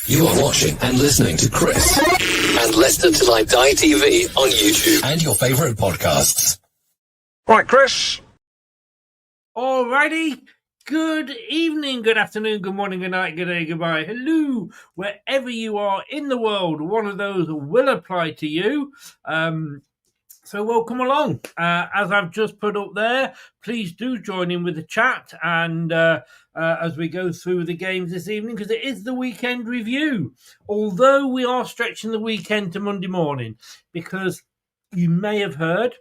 You are watching and listening to Chris and Leicester Till I Die TV on YouTube and your favourite podcasts. Right, Chris. Alrighty. Good evening, good afternoon, good morning, good night, good day, goodbye. Hello, wherever you are in the world, one of those will apply to you. So welcome along. As I've just put up there, please do join in with the chat and as we go through the games this evening, because it is the weekend review. Although we are stretching the weekend to Monday morning, because you may have heard,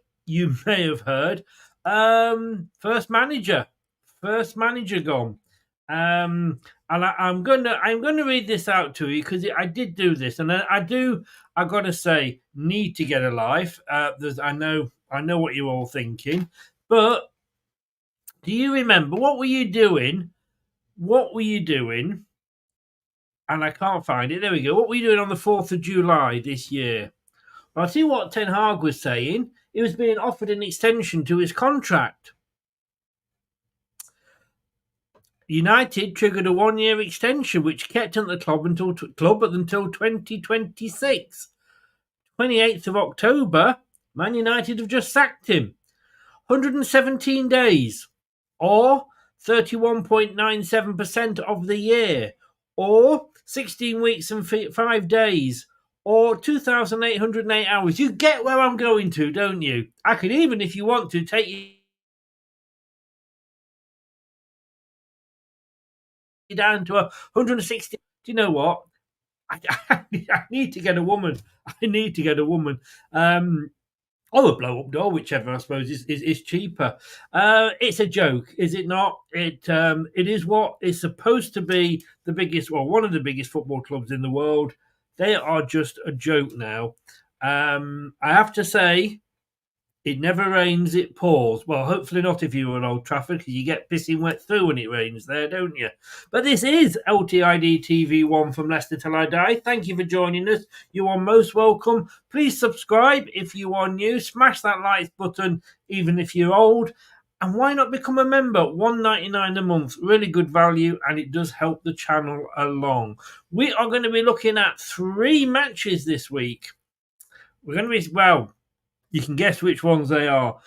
first manager gone. And I'm gonna read this out to you because I did do this, and I gotta say, need to get a life. I know what you're all thinking, but do you remember what were you doing? And I can't find it. There we go. What were you doing on the 4th of July this year? Well, I'll see what Ten Hag was saying. He was being offered an extension to his contract. United triggered a 1-year extension, which kept him at the club until 2026. 28th of October, Man United have just sacked him. 117 days, or 31.97% of the year, or 16 weeks and 5 days, or 2,808 hours. You get where I'm going to, don't you? I could even, if you want to, take you down to 160. Do you know what? I need to get a woman. Or a blow-up doll, whichever I suppose is cheaper. It's a joke, is it not? It is what is supposed to be the biggest, well, one of the biggest football clubs in the world. They are just a joke now. I have to say, it never rains, it pours. Well, hopefully not if you're at Old Trafford, because you get pissing wet through when it rains there, don't you? But this is LTID TV1 from Leicester Till I Die. Thank you for joining us. You are most welcome. Please subscribe if you are new. Smash that like button, even if you're old. And why not become a member? $1.99 a month. Really good value, and it does help the channel along. We are going to be looking at 3 matches this week. We're going to be, well, you can guess which ones they are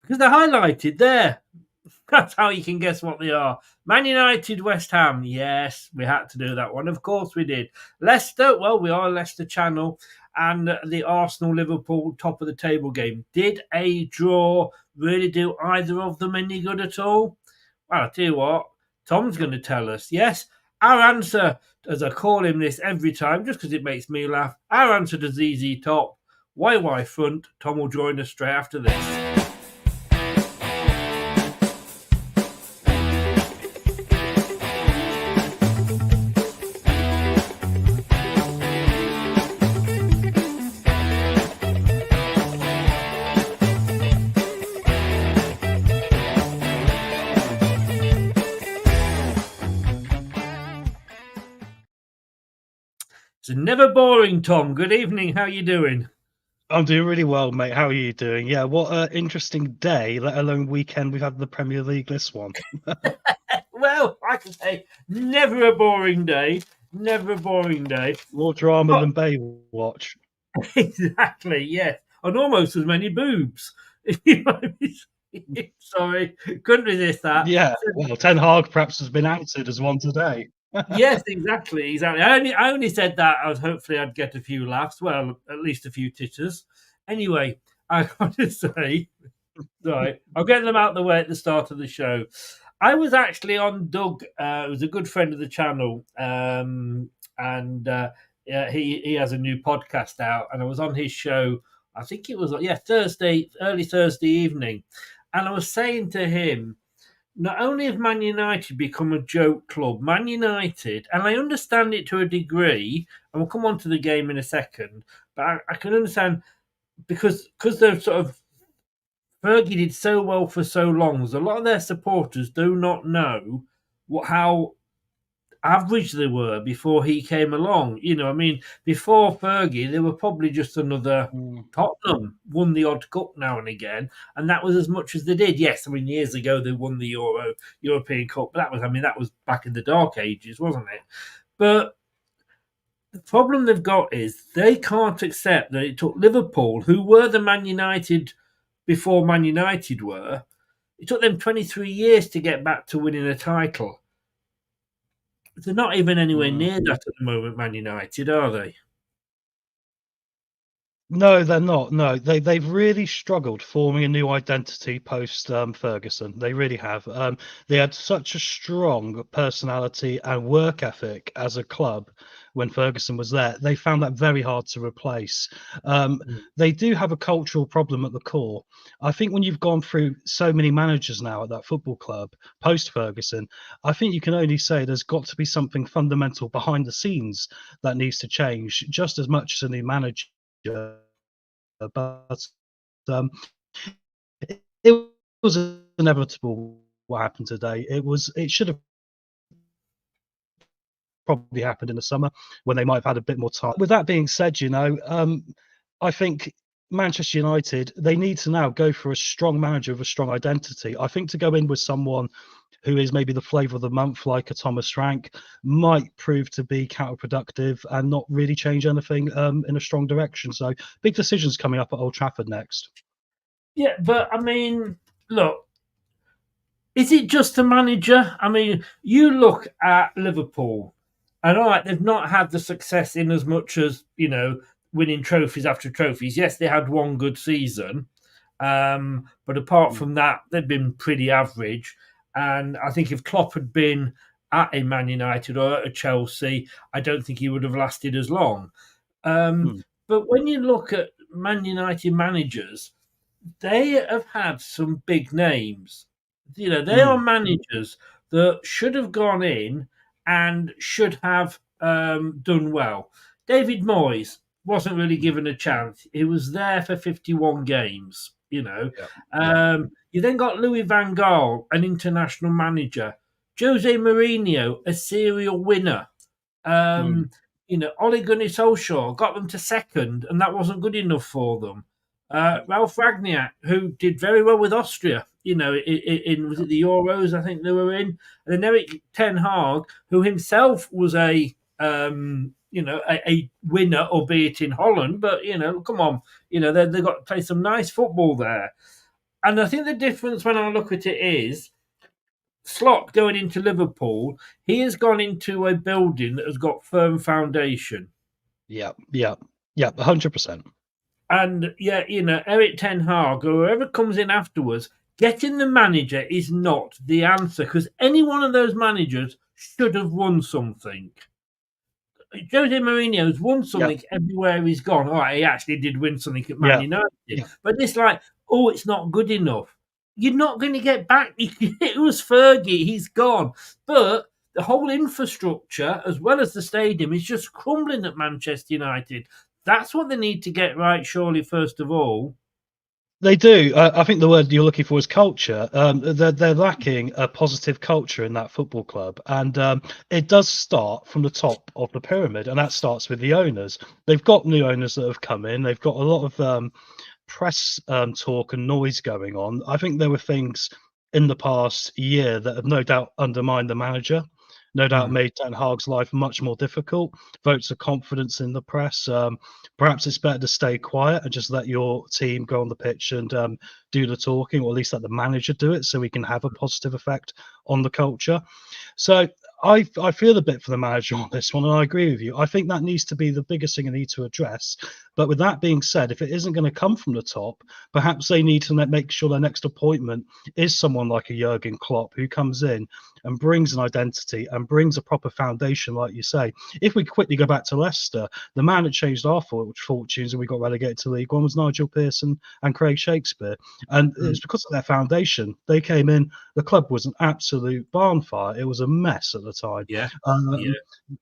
because they're highlighted there. That's how you can guess what they are. Man United, West Ham. Yes, we had to do that one. Of course we did. Leicester, well, we are a Leicester channel. And the Arsenal, Liverpool, top of the table game. Did a draw really do either of them any good at all? Well, I'll tell you what. Tom's going to tell us. Yes, our answer, as I call him this every time, just because it makes me laugh, our answer to ZZ Top. YY front. Tom will join us straight after this. It's never boring, Tom. Good evening. How are you doing? I'm doing really well, mate. How are you doing? Yeah, what an interesting day, let alone weekend we've had the Premier League this one. Well, I can say never a boring day. More drama than Baywatch. Exactly, yes. And almost as many boobs. Sorry, couldn't resist that. Yeah, well, Ten Hag perhaps has been outed as one today. Yes, exactly. I only said that as hopefully I'd get a few laughs. Well, at least a few titters. Anyway, I got to say, right, I'll get them out the way at the start of the show. I was actually on Doug, who's a good friend of the channel, and he has a new podcast out, and I was on his show. I think it was early Thursday evening, and I was saying to him, not only have Man United become a joke club, Man United, and I understand it to a degree, and we'll come on to the game in a second, but I can understand because they're sort of, Fergie did so well for so long, a lot of their supporters do not know how average they were before he came along. You know, I mean, before Fergie, they were probably just another Tottenham, won the odd cup now and again, and that was as much as they did. Yes, I mean, years ago they won the European Cup, but that was back in the dark ages, wasn't it? But The problem they've got is they can't accept that it took Liverpool, who were the Man United before Man United were, it took them 23 years to get back to winning a title. They're not even anywhere near that at the moment, Man United, are they? No, they're not. No, they've really struggled forming a new identity post Ferguson. They really have. They had such a strong personality and work ethic as a club when Ferguson was there. They found that very hard to replace. They do have a cultural problem at the core. I think when you've gone through so many managers now at that football club post Ferguson, I think you can only say there's got to be something fundamental behind the scenes that needs to change, just as much as a new manager. But um, it was inevitable what happened today. It should have probably happened in the summer when they might have had a bit more time. With that being said, I think Manchester United, they need to now go for a strong manager with a strong identity. I think to go in with someone who is maybe the flavour of the month, like a Thomas Frank, might prove to be counterproductive and not really change anything in a strong direction. So big decisions coming up at Old Trafford next. Yeah, but I mean, look, is it just a manager? I mean, you look at Liverpool, and all right, they've not had the success in as much as, winning trophies after trophies. Yes, they had one good season, but apart from that, they've been pretty average. And I think if Klopp had been at a Man United or at a Chelsea, I don't think he would have lasted as long. But when you look at Man United managers, they have had some big names. They are managers that should have gone in and should have done well. David Moyes wasn't really given a chance. He was there for 51 games, You then got Louis van Gaal, an international manager. Jose Mourinho, a serial winner. Ole Gunnar Solskjaer got them to second, and that wasn't good enough for them. Ralph Ragniak, who did very well with Austria, in was it the Euros? I think they were in. And then Eric Ten Hag, who himself was a winner, albeit in Holland, but come on, they got to play some nice football there. And I think the difference when I look at it is Slot going into Liverpool, he has gone into a building that has got firm foundation. Yeah, 100%. And Eric Ten Hag or whoever comes in afterwards, getting the manager is not the answer, because any one of those managers should have won something. Jose Mourinho's won something everywhere he's gone. All right, he actually did win something at Man United, but it's like, it's not good enough. You're not going to get back. It was Fergie, he's gone. But the whole infrastructure, as well as the stadium, is just crumbling at Manchester United. That's what they need to get right, surely, first of all. They do. I think the word you're looking for is culture. They're lacking a positive culture in that football club, and it does start from the top of the pyramid, and that starts with the owners. They've got new owners that have come in. They've got a lot of press talk and noise going on. I think there were things in the past year that have no doubt undermined the manager. No doubt made Ten Hag's life much more difficult. Votes of confidence in the press. Perhaps it's better to stay quiet and just let your team go on the pitch and do the talking, or at least let the manager do it, so we can have a positive effect on the culture. So I feel a bit for the manager on this one, and I agree with you. I think that needs to be the biggest thing they need to address. But with that being said, if it isn't going to come from the top, perhaps they need to make sure their next appointment is someone like a Jurgen Klopp, who comes in and brings an identity and brings a proper foundation, like you say. If we quickly go back to Leicester, the man that changed our fortunes and we got relegated to League One was Nigel Pearson and Craig Shakespeare. And it's because of their foundation. They came in, the club was an absolute barn fire. It was a mess at the time.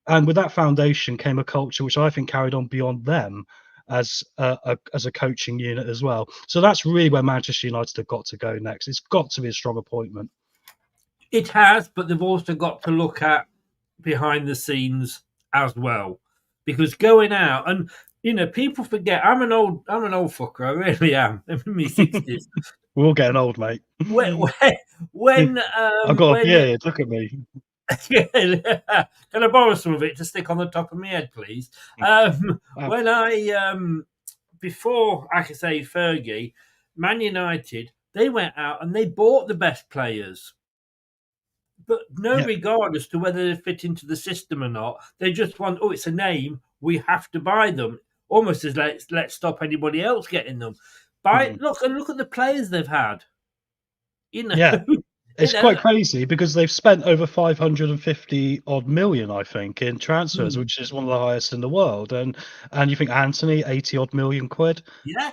And with that foundation came a culture which I think carried on beyond them as a coaching unit as well. So that's really where Manchester United have got to go next. It's got to be a strong appointment. It has, but they've also got to look at behind the scenes as well, because going out and people forget. I'm an old fucker. I really am. I'm in my 60s. We're all getting old, mate. When I've got a beard. Look at me. Can I borrow some of it to stick on the top of my head, please? When I before I could say Fergie, Man United, they went out and they bought the best players, but no Yeah. regard as to whether they fit into the system or not. They just want, oh, it's a name, we have to buy them. Almost as let's stop anybody else getting them. Look at the players they've had. You know, Yeah. you It's know. quite crazy because they've spent over 550 odd million, I think, in transfers, Hmm. which is one of the highest in the world. And you think Anthony, 80 odd million quid. Yeah,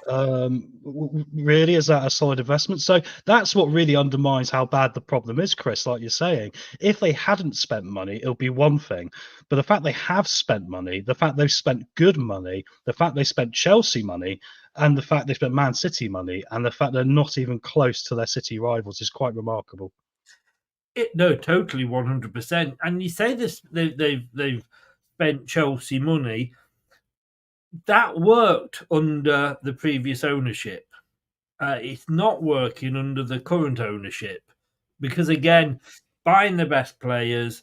Really, is that a solid investment? So that's what really undermines how bad the problem is, Chris. Like you're saying, if they hadn't spent money, it'll be one thing. But the fact they have spent money, the fact they've spent good money, the fact they spent Chelsea money, and the fact they spent Man City money, and the fact they're not even close to their City rivals is quite remarkable. no, totally 100%. And you say this, they've spent Chelsea money that worked under the previous ownership. It's not working under the current ownership because, again, buying the best players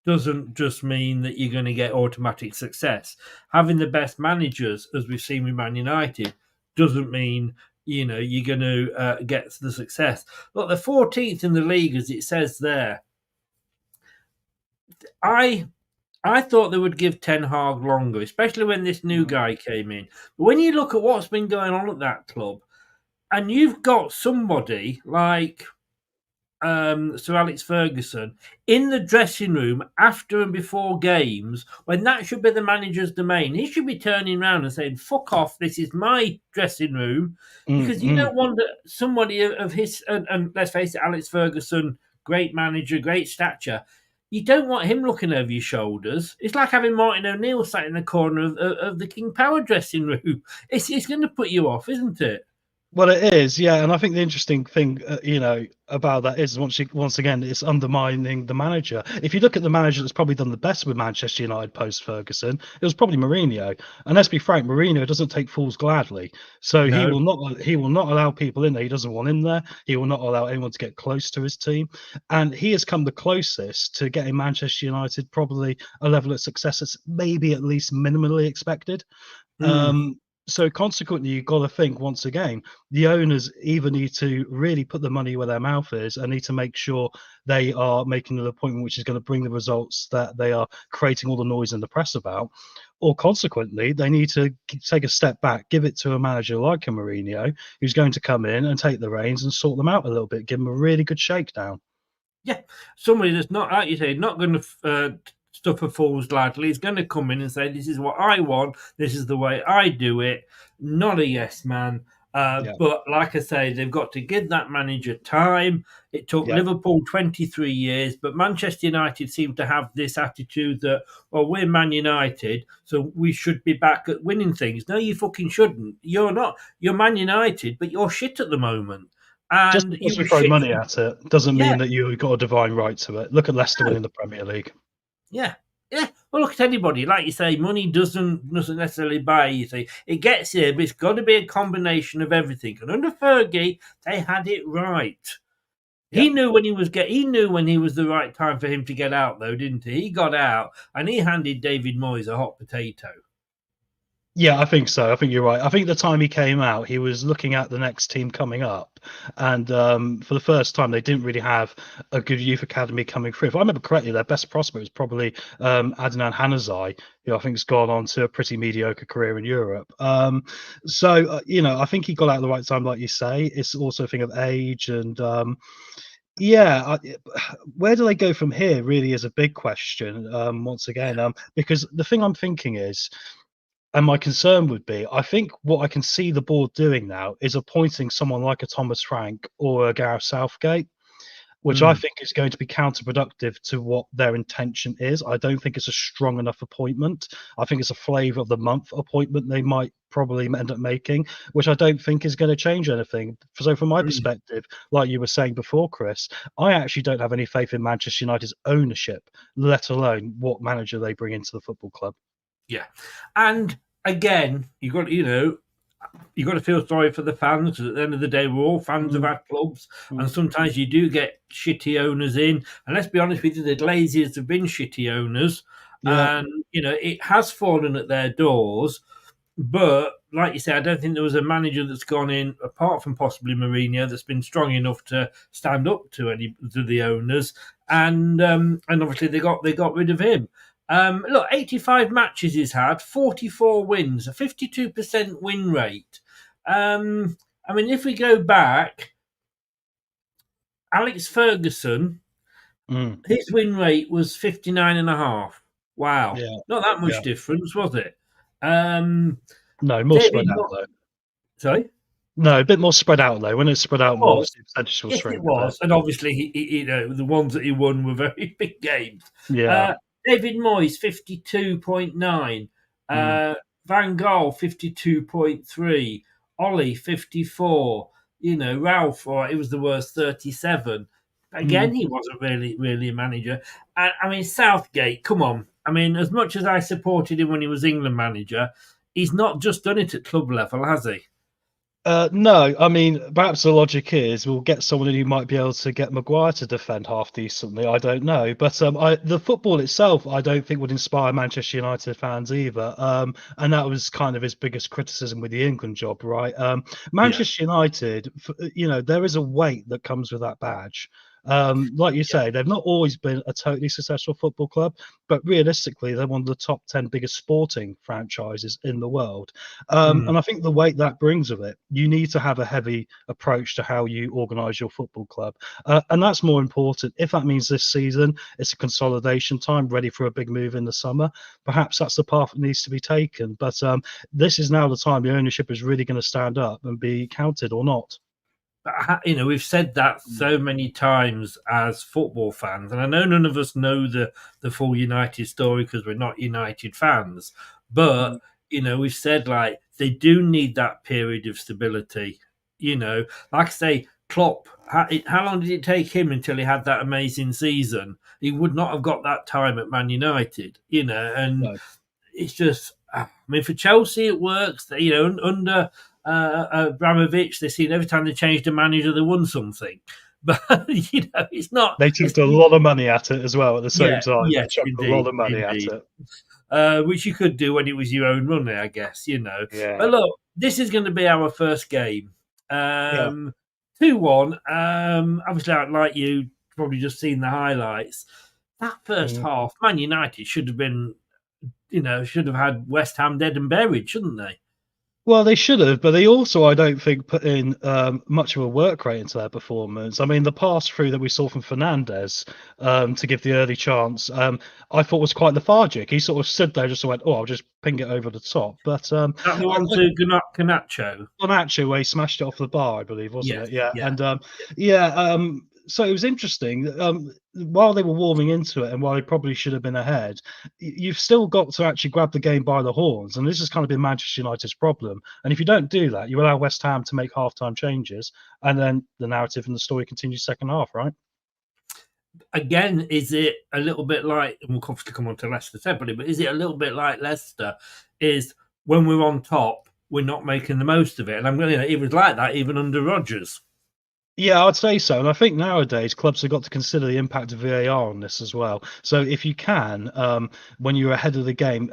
doesn't just mean that you're going to get automatic success. Having the best managers, as we've seen with Man United, doesn't mean you're going to get the success. Look, they're 14th in the league, as it says there. I thought they would give Ten Hag longer, especially when this new guy came in. But when you look at what's been going on at that club, and you've got somebody like Sir Alex Ferguson in the dressing room after and before games, when that should be the manager's domain, he should be turning around and saying, "Fuck off! This is my dressing room," because you Mm. don't want somebody of his and let's face it, Alex Ferguson, great manager, great stature. You don't want him looking over your shoulders. It's like having Martin O'Neill sat in the corner of the King Power dressing room. It's going to put you off, isn't it? Well, it is, yeah, and I think the interesting thing, about that is once again, it's undermining the manager. If you look at the manager that's probably done the best with Manchester United post Ferguson, it was probably Mourinho. And let's be frank, Mourinho doesn't take fools gladly, so No. he will not allow people in there he doesn't want in there. He will not allow anyone to get close to his team, and he has come the closest to getting Manchester United probably a level of success that's maybe at least minimally expected. Mm. So consequently, you've got to think once again, the owners either need to really put the money where their mouth is and need to make sure they are making an appointment which is going to bring the results that they are creating all the noise in the press about, or consequently, they need to take a step back, give it to a manager like a Mourinho, who's going to come in and take the reins and sort them out a little bit, give them a really good shakedown. Yeah, somebody that's not, like you say, not going to stuff a fool's gladly. He's going to come in and say, "This is what I want. This is the way I do it." Not a yes man. Yeah, But like I say, they've got to give that manager time. It took yeah. Liverpool 23 years, but Manchester United seem to have this attitude that, well, we're Man United, so we should be back at winning things. No, you fucking shouldn't. You're not. You're Man United, but you're shit at the moment. Just And you because you were throw shit. money at it doesn't Yeah, mean that you've got a divine right to it. Look at Leicester winning the Premier League. yeah, yeah. Well, look at anybody. Like you say, money doesn't necessarily buy you. See, it gets here, but it's got to be a combination of everything. And under Fergie, they had it right. Yeah. He knew when he was He knew when he was the right time for him to get out, though, didn't he? He got out, and he handed David Moyes a hot potato. Yeah, I think so. I think you're right. I think the time he came out, he was looking at the next team coming up, and for the first time, they didn't really have a good youth academy coming through. If I remember correctly, their best prospect was probably Adnan Hanazai, who I think has gone on to a pretty mediocre career in Europe. I think he got out at the right time, like you say. It's also a thing of age and. Where do they go from here? Really, is a big question. Once again, because the thing I'm thinking is, and my concern would be, I think what I can see the board doing now is appointing someone like a Thomas Frank or a Gareth Southgate, which I Mm. think is going to be counterproductive to what their intention is. I don't think it's a strong enough appointment. I think it's a flavour of the month appointment they might probably end up making, which I don't think is going to change anything. So, from my Mm. perspective, like you were saying before, Chris, I actually don't have any faith in Manchester United's ownership, let alone what manager they bring into the football club. Yeah, and again, you got you've got to feel sorry for the fans, because at the end of the day, we're all fans of our clubs, and sometimes you do get shitty owners in. And let's be honest with you, the Glazers have been shitty owners, Yeah. and it has fallen at their doors. But like you say, I don't think there was a manager that's gone in, apart from possibly Mourinho, that's been strong enough to stand up to the owners. And obviously they got rid of him. Look, 85 matches he's had, 44 wins, a 52% win rate. I mean, if we go back, Alex Ferguson, his win rate was 59.5. Wow. Yeah. Not that much difference, was it? No, more spread out though. Sorry? No, a bit more spread out though. When it's spread out more, the percentage will shrink. It was, and obviously, the ones that he won were very big games. Yeah. David Moyes 52.9, Van Gaal 52.3, Ollie 54. Ralph, it was the worst 37. Again, he wasn't really a manager. I mean, Southgate, come on. I mean, as much as I supported him when he was England manager, he's not just done it at club level, has he? No, I mean, perhaps the logic is we'll get someone who might be able to get Maguire to defend half decently. I don't know, but the football itself, I don't think would inspire Manchester United fans either. And that was kind of his biggest criticism with the England job, right? Manchester United, there is a weight that comes with that badge. Like you say, they've not always been a totally successful football club, but realistically, they're one of the top 10 biggest sporting franchises in the world. And I think the weight that brings with it, you need to have a heavy approach to how you organise your football club. And that's more important. If that means this season, it's a consolidation time, ready for a big move in the summer, perhaps that's the path that needs to be taken. But this is now the time the ownership is really going to stand up and be counted or not. We've said that so many times as football fans, and I know none of us know the full United story because we're not United fans, but we've said, like, they do need that period of stability. Like I say, Klopp, how long did it take him until he had that amazing season? He would not have got that time at Man United, and it's just, I mean, for Chelsea it works, under Abramovich, they seen every time they changed a manager, they won something. But it's not. They chucked a lot of money at it as well at the same time. Yes, they chucked indeed, a lot of money at it. Which you could do when it was your own money, I guess. Yeah. But look, this is going to be our first game. 2-1. Obviously, like you, probably just seen the highlights. That first half, Man United should have been, should have had West Ham dead and buried, shouldn't they? Well, they should have, but they also, I don't think, put in much of a work rate into their performance. I mean, the pass through that we saw from Fernandes to give the early chance, I thought was quite lethargic. He sort of stood there, just went, I'll just ping it over the top. But that the one to Garnacho. Garnacho, where he smashed it off the bar, I believe, wasn't it? Yeah. And so it was interesting. While they were warming into it and while they probably should have been ahead, you've still got to actually grab the game by the horns. And this has kind of been Manchester United's problem. And if you don't do that, you allow West Ham to make halftime changes. And then the narrative and the story continues second half, right? Again, is it a little bit like, and we'll obviously come on to Leicester separately, but is it a little bit like Leicester? Is when we're on top, we're not making the most of it. And it was like that even under Rodgers. Yeah, I'd say so. And I think nowadays clubs have got to consider the impact of VAR on this as well. So if you can, when you're ahead of the game,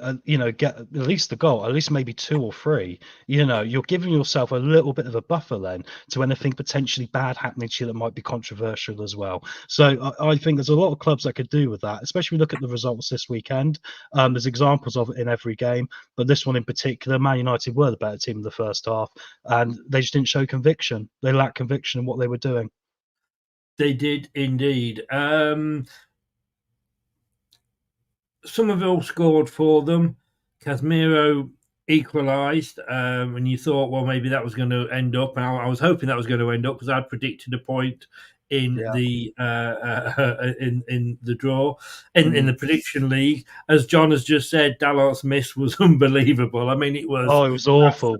get at least the goal, at least maybe 2 or 3, you're giving yourself a little bit of a buffer then to anything potentially bad happening to you that might be controversial as well. So I think there's a lot of clubs that could do with that, especially look at the results this weekend. There's examples of it in every game, but this one in particular, Man United were the better team in the first half, and they just didn't show conviction. They lacked conviction in what they were doing. They did indeed. Somerville scored for them. Casemiro equalised, and you thought, well, maybe that was going to end up. And I was hoping that was going to end up because I'd predicted a point in the in the draw in the prediction league. As John has just said, Dalot's miss was unbelievable. I mean, it was. Oh, it was awful.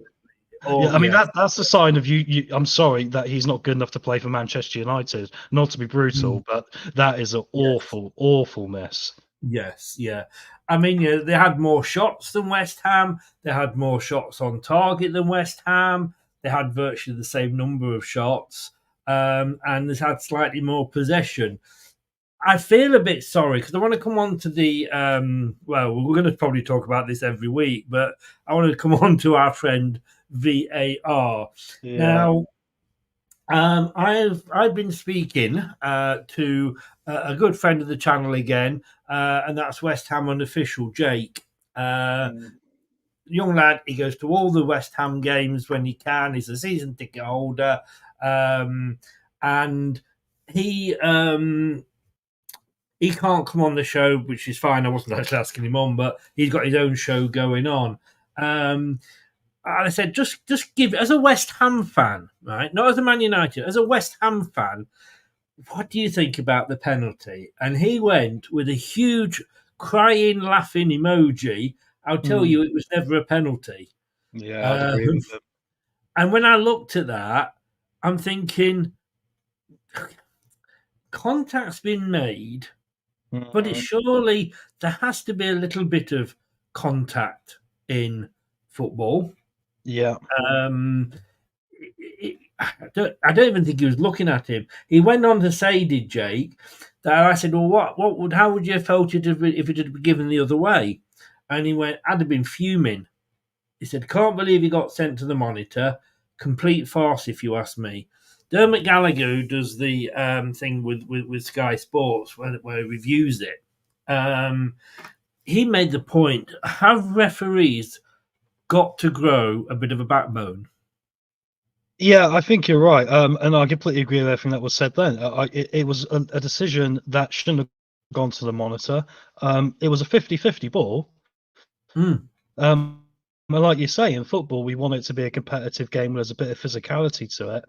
I mean, that's a sign of you. I'm sorry that he's not good enough to play for Manchester United. Not to be brutal, but that is an awful, awful miss. Yes, yeah. I mean, they had more shots than West Ham. They had more shots on target than West Ham. They had virtually the same number of shots, and they had slightly more possession. I feel a bit sorry because I want to come on to the. Well, we're going to probably talk about this every week, but I want to come on to our friend VAR. Yeah. Now, I've been speaking to a good friend of the channel again, and that's West Ham unofficial Jake. Young lad, he goes to all the West Ham games when he can. He's a season ticket holder, and he can't come on the show, which is fine. I wasn't actually asking him on, but he's got his own show going on. And I said, just give, as a West Ham fan, right? Not as a Man United, as a West Ham fan, what do you think about the penalty? And he went with a huge crying, laughing emoji. I'll tell you, it was never a penalty. Yeah, I'd agree with him. And when I looked at that, I'm thinking, contact's been made, but it's surely there has to be a little bit of contact in football. Yeah. I don't even think he was looking at him. He went on to say, did Jake, that I said, well, how would you have felt it if it had been given the other way? And he went, I'd have been fuming. He said, can't believe he got sent to the monitor. Complete farce, if you ask me. Dermot Gallagher, who does the thing with Sky Sports, where he reviews it, he made the point, have referees got to grow a bit of a backbone? Yeah, I think you're right. And I completely agree with everything that was said then. It was a decision that shouldn't have gone to the monitor. It was a 50-50 ball. But like you say, in football, we want it to be a competitive game where there's a bit of physicality to it.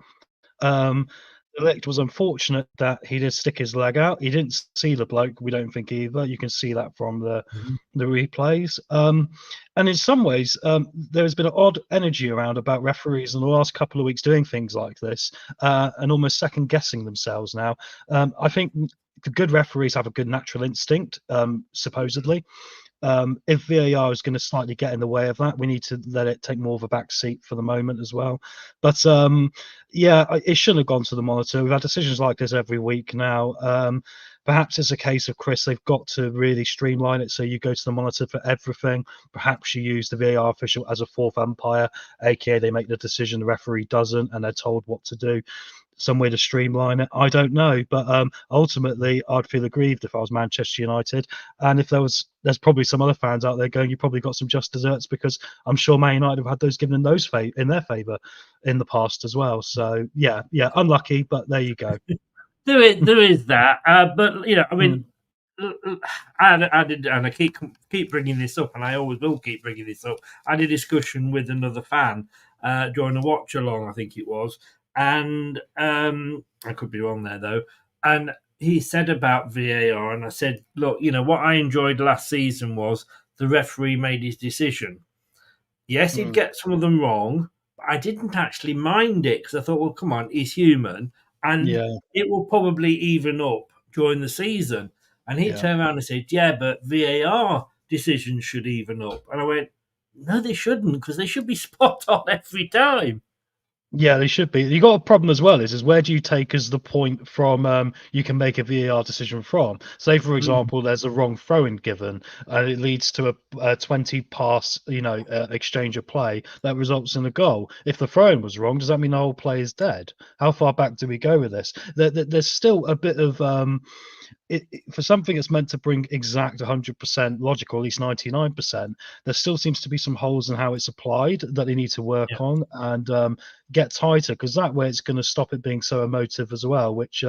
Elliott was unfortunate that he did stick his leg out. He didn't see the bloke. We don't think either. You can see that from the replays. And in some ways, there has been an odd energy around about referees in the last couple of weeks doing things like this and almost second guessing themselves now. I think the good referees have a good natural instinct, supposedly. If VAR is going to slightly get in the way of that, we need to let it take more of a back seat for the moment as well. But yeah, it shouldn't have gone to the monitor. We've had decisions like this every week now. Perhaps it's a case of, Chris, they've got to really streamline it so you go to the monitor for everything. Perhaps you use the VAR official as a fourth umpire, aka they make the decision, the referee doesn't, and they're told what to do. Some way to streamline it, I don't know, but ultimately I'd feel aggrieved if I was Manchester United, and if there's probably some other fans out there going, you probably got some just desserts, because I'm sure Man United have had those given in their favour in the past as well. So yeah, unlucky, but there you go. There is that, but I mean, I did, and I keep bringing this up, and I always will keep bringing this up. I had a discussion with another fan during a watch along, I think it was. And I could be wrong there, though. And he said about VAR, and I said, look, what I enjoyed last season was the referee made his decision. Yes, he'd get some of them wrong, but I didn't actually mind it because I thought, well, come on, he's human, and it will probably even up during the season. And he turned around and said, yeah, but VAR decisions should even up. And I went, no, they shouldn't, because they should be spot on every time. Yeah, they should be. You got a problem as well. Is where do you take as the point from? You can make a VAR decision from. Say, for example, there's a wrong throw-in given, and it leads to a 20-pass, exchange of play that results in a goal. If the throw-in was wrong, does that mean the whole play is dead? How far back do we go with this? There's still a bit of for something that's meant to bring exact 100% logical, at least 99%, there still seems to be some holes in how it's applied that they need to work on and get tighter, because that way it's going to stop it being so emotive as well, which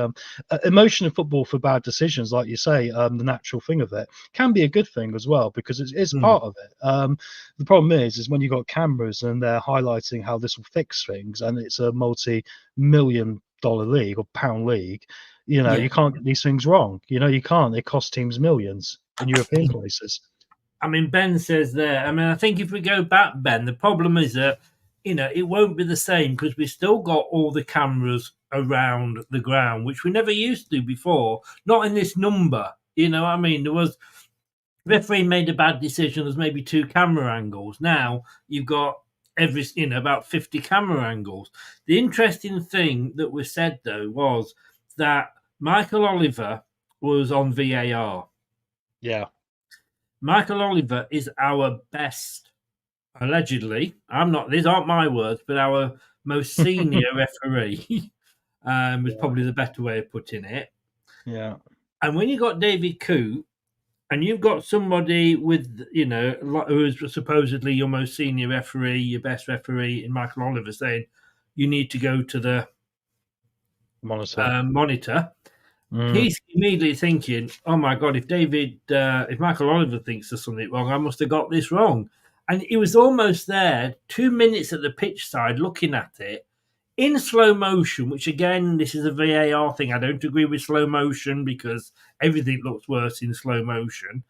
emotion in football for bad decisions, like you say, the natural thing of it can be a good thing as well, because it's part of it. The problem is when you've got cameras and they're highlighting how this will fix things, and it's a multi-million-dollar league or pound league, you can't get these things wrong. You can't. They cost teams millions in European places. I mean, Ben says there. I mean, I think if we go back, Ben, the problem is that it won't be the same because we've still got all the cameras around the ground, which we never used to before. Not in this number. I mean, there was referee made a bad decision. There's maybe 2 camera angles. Now you've got about 50 camera angles. The interesting thing that was said though was that Michael Oliver was on VAR. Yeah. Michael Oliver is our best, allegedly. These aren't my words, but our most senior referee. Was probably the better way of putting it. Yeah. And when you got David Coote, and you've got somebody with, who is supposedly your most senior referee, your best referee, in Michael Oliver, saying you need to go to the monitor. He's immediately thinking, "Oh my God! If Michael Oliver thinks there's something wrong, I must have got this wrong." And he was almost there, 2 minutes at the pitch side, looking at it in slow motion. Which again, this is a VAR thing. I don't agree with slow motion because everything looks worse in slow motion.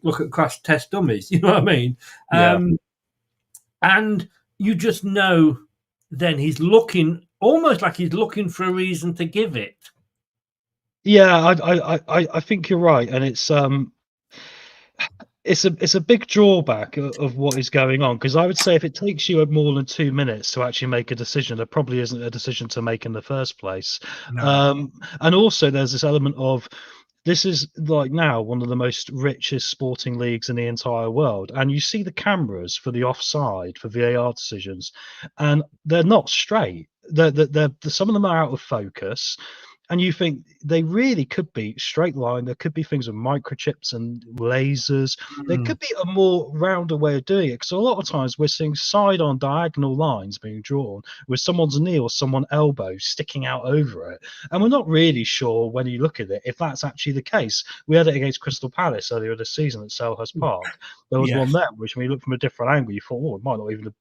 Look at crash test dummies. You know what I mean? Yeah. And you just know then he's looking almost like he's looking for a reason to give it. Yeah, I think you're right, and it's a big drawback of what is going on, because I would say if it takes you more than 2 minutes to actually make a decision, there probably isn't a decision to make in the first place. No. And also there's this element of, this is like now one of the most richest sporting leagues in the entire world, and you see the cameras for the offside for VAR decisions, and they're not straight. They're some of them are out of focus. And you think they really could be straight line. There could be things with microchips and lasers. There could be a more rounder way of doing it, because a lot of times we're seeing side-on diagonal lines being drawn with someone's knee or someone's elbow sticking out over it. And we're not really sure, when you look at it, if that's actually the case. We had it against Crystal Palace earlier this season at Selhurst Park. There was one there, which when you look from a different angle, you thought, oh, it might not even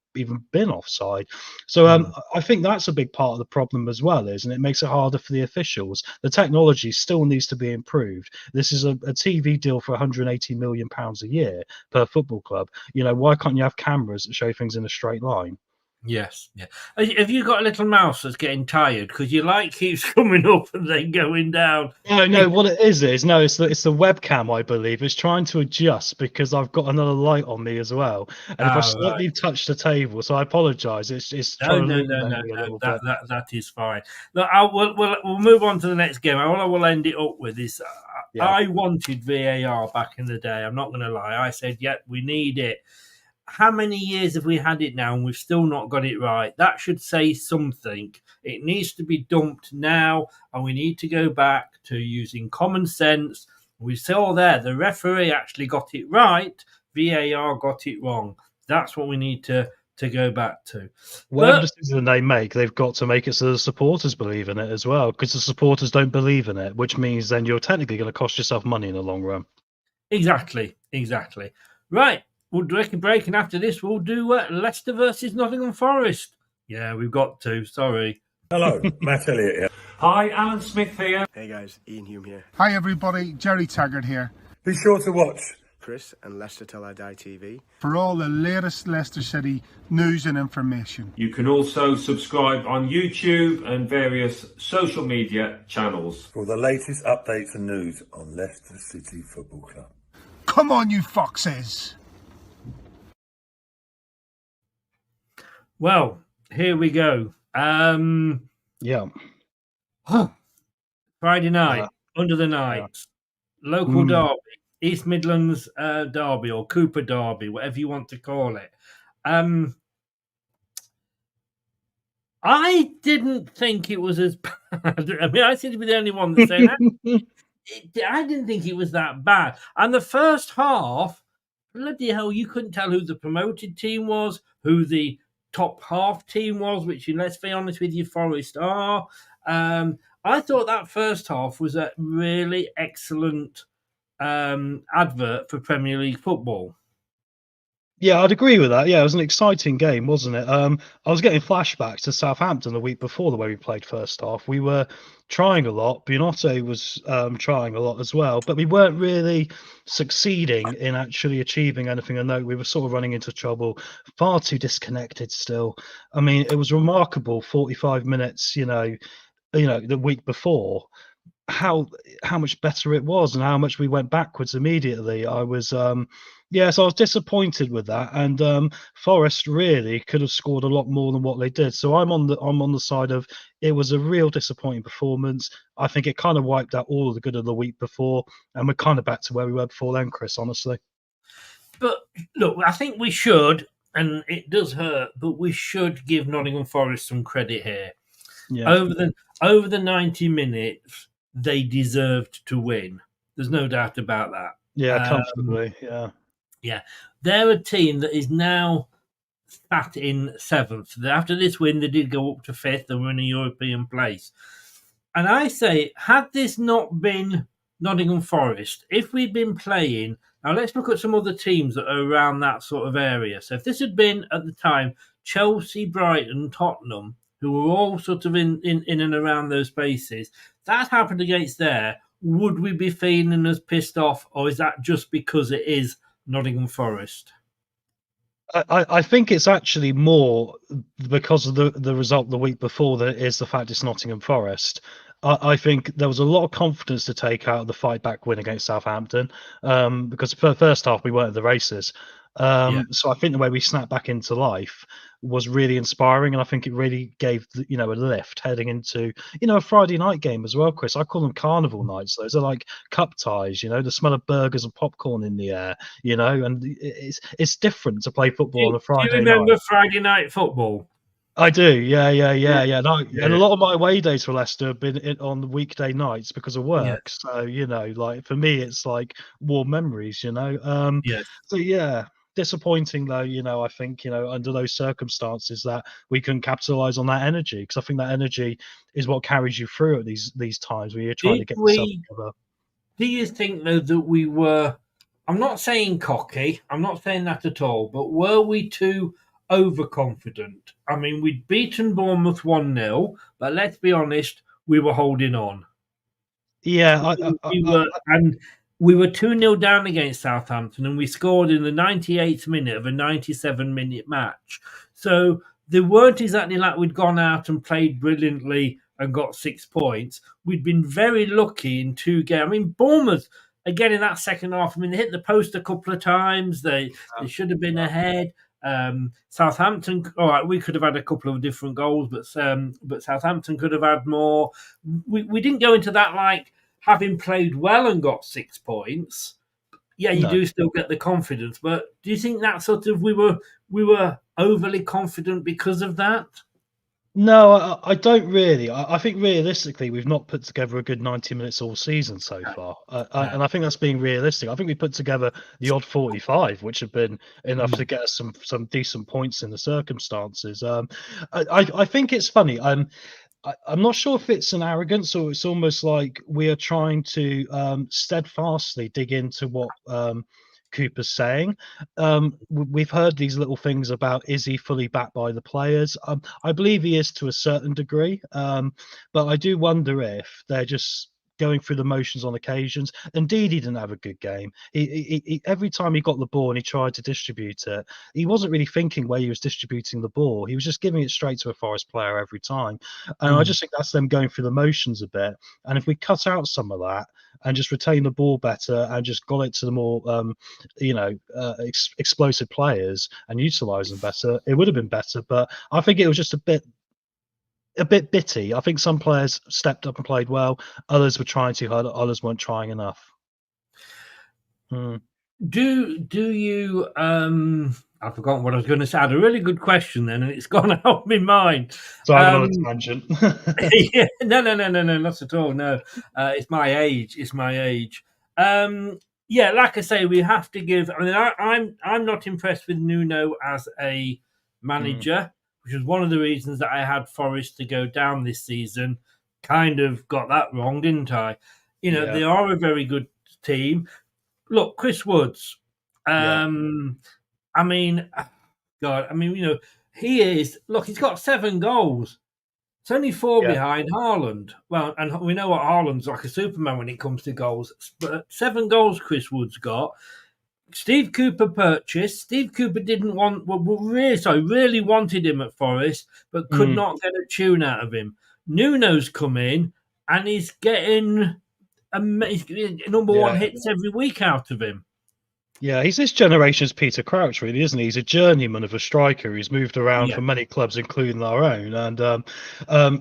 been offside. So I think that's a big part of the problem as well, and it makes it harder for the officials. The technology still needs to be improved. This is a TV deal for £180 million a year per football club. Why can't you have cameras that show things in a straight line? Yes, yeah. Have you got a little mouse that's getting tired because your light keeps coming up and then going down? No. What it is it's the webcam, I believe. It's trying to adjust because I've got another light on me as well, and if I slightly touch the table, so I apologise. It's trying to illuminate me a little bit. That is fine. Look, we'll move on to the next game. All I will end it up with is I wanted VAR back in the day. I'm not going to lie. I said, we need it. How many years have we had it now and we've still not got it right? That should say something. It needs to be dumped now, and we need to go back to using common sense. We saw there the referee actually got it right. VAR got it wrong. That's what we need to go back to. Whatever decision they make, they've got to make it so the supporters believe in it as well, because the supporters don't believe in it, which means then you're technically going to cost yourself money in the long run. Exactly. Right. We'll take a break, and after this, we'll do Leicester versus Nottingham Forest. Yeah, we've got to. Sorry. Hello, Matt Elliott here. Hi, Alan Smith here. Hey guys, Ian Hume here. Hi everybody, Jerry Taggart here. Be sure to watch Chris and Leicester Till I Die TV for all the latest Leicester City news and information. You can also subscribe on YouTube and various social media channels for the latest updates and news on Leicester City Football Club. Come on, you foxes! Well, here we go. Friday night, under the night, local derby, East Midlands derby, or Cooper derby, whatever you want to call it. I didn't think it was as bad. I mean, I seem to be the only one that's saying that. I didn't think it was that bad. And the first half, bloody hell, you couldn't tell who the promoted team was, who the top half team was, which, let's be honest with you, Forest are. I thought that first half was a really excellent advert for Premier League football. Yeah, I'd agree with that. Yeah, it was an exciting game, wasn't it? I was getting flashbacks to Southampton the week before, the way we played first half. We were trying a lot. Buonanotte was trying a lot as well, but we weren't really succeeding in actually achieving anything. I know we were sort of running into trouble, far too disconnected still. I mean, it was remarkable 45 minutes, the week before. how much better it was and how much we went backwards immediately. I was so I was disappointed with that, and Forest really could have scored a lot more than what they did. So I'm on the side of it was a real disappointing performance. I think it kind of wiped out all of the good of the week before, and we're kind of back to where we were before then, Chris, honestly. But look, I think we should, and it does hurt, but we should give Nottingham Forest some credit here. Yeah. Over the 90 minutes, they deserved to win. There's no doubt about that. Yeah, comfortably. Yeah. They're a team that is now sat in seventh. After this win, they did go up to fifth and were in a European place. And I say, had this not been Nottingham Forest, if we'd been playing, now let's look at some other teams that are around that sort of area. So if this had been at the time Chelsea, Brighton, Tottenham, who were all sort of in and around those spaces, that happened against there, would we be feeling as pissed off, or is that just because it is Nottingham Forest? I think it's actually more because of the result the week before than it is the fact it's Nottingham Forest. I think there was a lot of confidence to take out of the fight back win against Southampton, because for the first half we weren't at the races. So I think the way we snapped back into life was really inspiring, and I think it really gave a lift heading into a Friday night game as well, Chris. I call them carnival nights. Those are like cup ties, the smell of burgers and popcorn in the air, and it's different to play football on a Friday night. Do you remember Friday night football? I do, yeah. No, and a lot of my away days for Leicester have been on the weekday nights because of work. So like for me, it's like warm memories. So yeah, disappointing though. I think under those circumstances that we couldn't capitalize on that energy, because I think that energy is what carries you through at these times where you're trying to get yourself together. Do you think though that we were? I'm not saying cocky. I'm not saying that at all. But were we too overconfident? I mean, we'd beaten Bournemouth 1-0, but let's be honest, we were holding on. Yeah, we were 2-0 down against Southampton, and we scored in the 98th minute of a 97-minute match. So they weren't exactly like we'd gone out and played brilliantly and got 6 points. We'd been very lucky in 2 games. I mean, Bournemouth, again, in that second half, they hit the post a couple of times. They should have been ahead. Southampton, all right, we could have had a couple of different goals, but Southampton could have had more. We didn't go into that like having played well and got 6 points. Yeah, you do still get the confidence, but do you think that sort of we were overly confident because of that? No, I don't really. I think realistically, we've not put together a good 90 minutes all season so far. And I think that's being realistic. I think we put together the odd 45, which have been enough to get us some decent points in the circumstances. I think it's funny. I'm not sure if it's an arrogance or it's almost like we are trying to steadfastly dig into what Cooper's saying. We've heard these little things about, is he fully backed by the players? I believe he is to a certain degree, but I do wonder if they're just going through the motions on occasions. Indeed, he didn't have a good game. He every time he got the ball and he tried to distribute it, he wasn't really thinking where he was distributing the ball. He was just giving it straight to a Forest player every time. And I just think that's them going through the motions a bit. And if we cut out some of that and just retain the ball better and just got it to the more, explosive players and utilise them better, it would have been better. But I think it was just a bit bitty. I think some players stepped up and played well. Others were trying too hard. Others weren't trying enough. Do you? I've forgotten what I was going to say. I had a really good question then, and it's gone out of my mind. So I'm on a tangent. Yeah, no, not at all. No, it's my age. Yeah, like I say, we have to give. I mean, I'm not impressed with Nuno as a manager, which was one of the reasons that I had Forest to go down this season. Kind of got that wrong, didn't I? They are a very good team. Look, Chris Woods. I mean, God. I mean, he is. Look, he's got 7 goals. It's only 4 behind Haaland. Well, and we know what Haaland's like, a Superman when it comes to goals. But 7 goals Chris Woods got. Steve Cooper purchased. Steve Cooper really wanted him at Forest, but could not get a tune out of him. Nuno's come in, and he's getting number one hits every week out of him. Yeah, he's this generation's Peter Crouch, really, isn't he? He's a journeyman of a striker. He's moved around for many clubs, including our own. And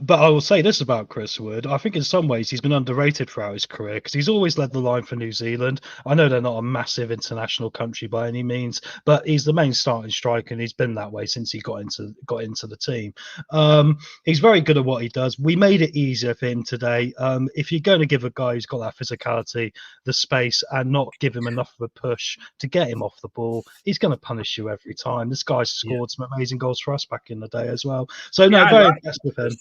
but I will say this about Chris Wood: I think in some ways he's been underrated throughout his career because he's always led the line for New Zealand. I know they're not a massive international country by any means, but he's the main starting striker, and he's been that way since he got into the team. He's very good at what he does. We made it easier for him today. If you're going to give a guy who's got that physicality the space and not give him enough of a push to get him off the ball, he's going to punish you every time. This guy's scored some amazing goals for us back in the day as well. So very impressed with him.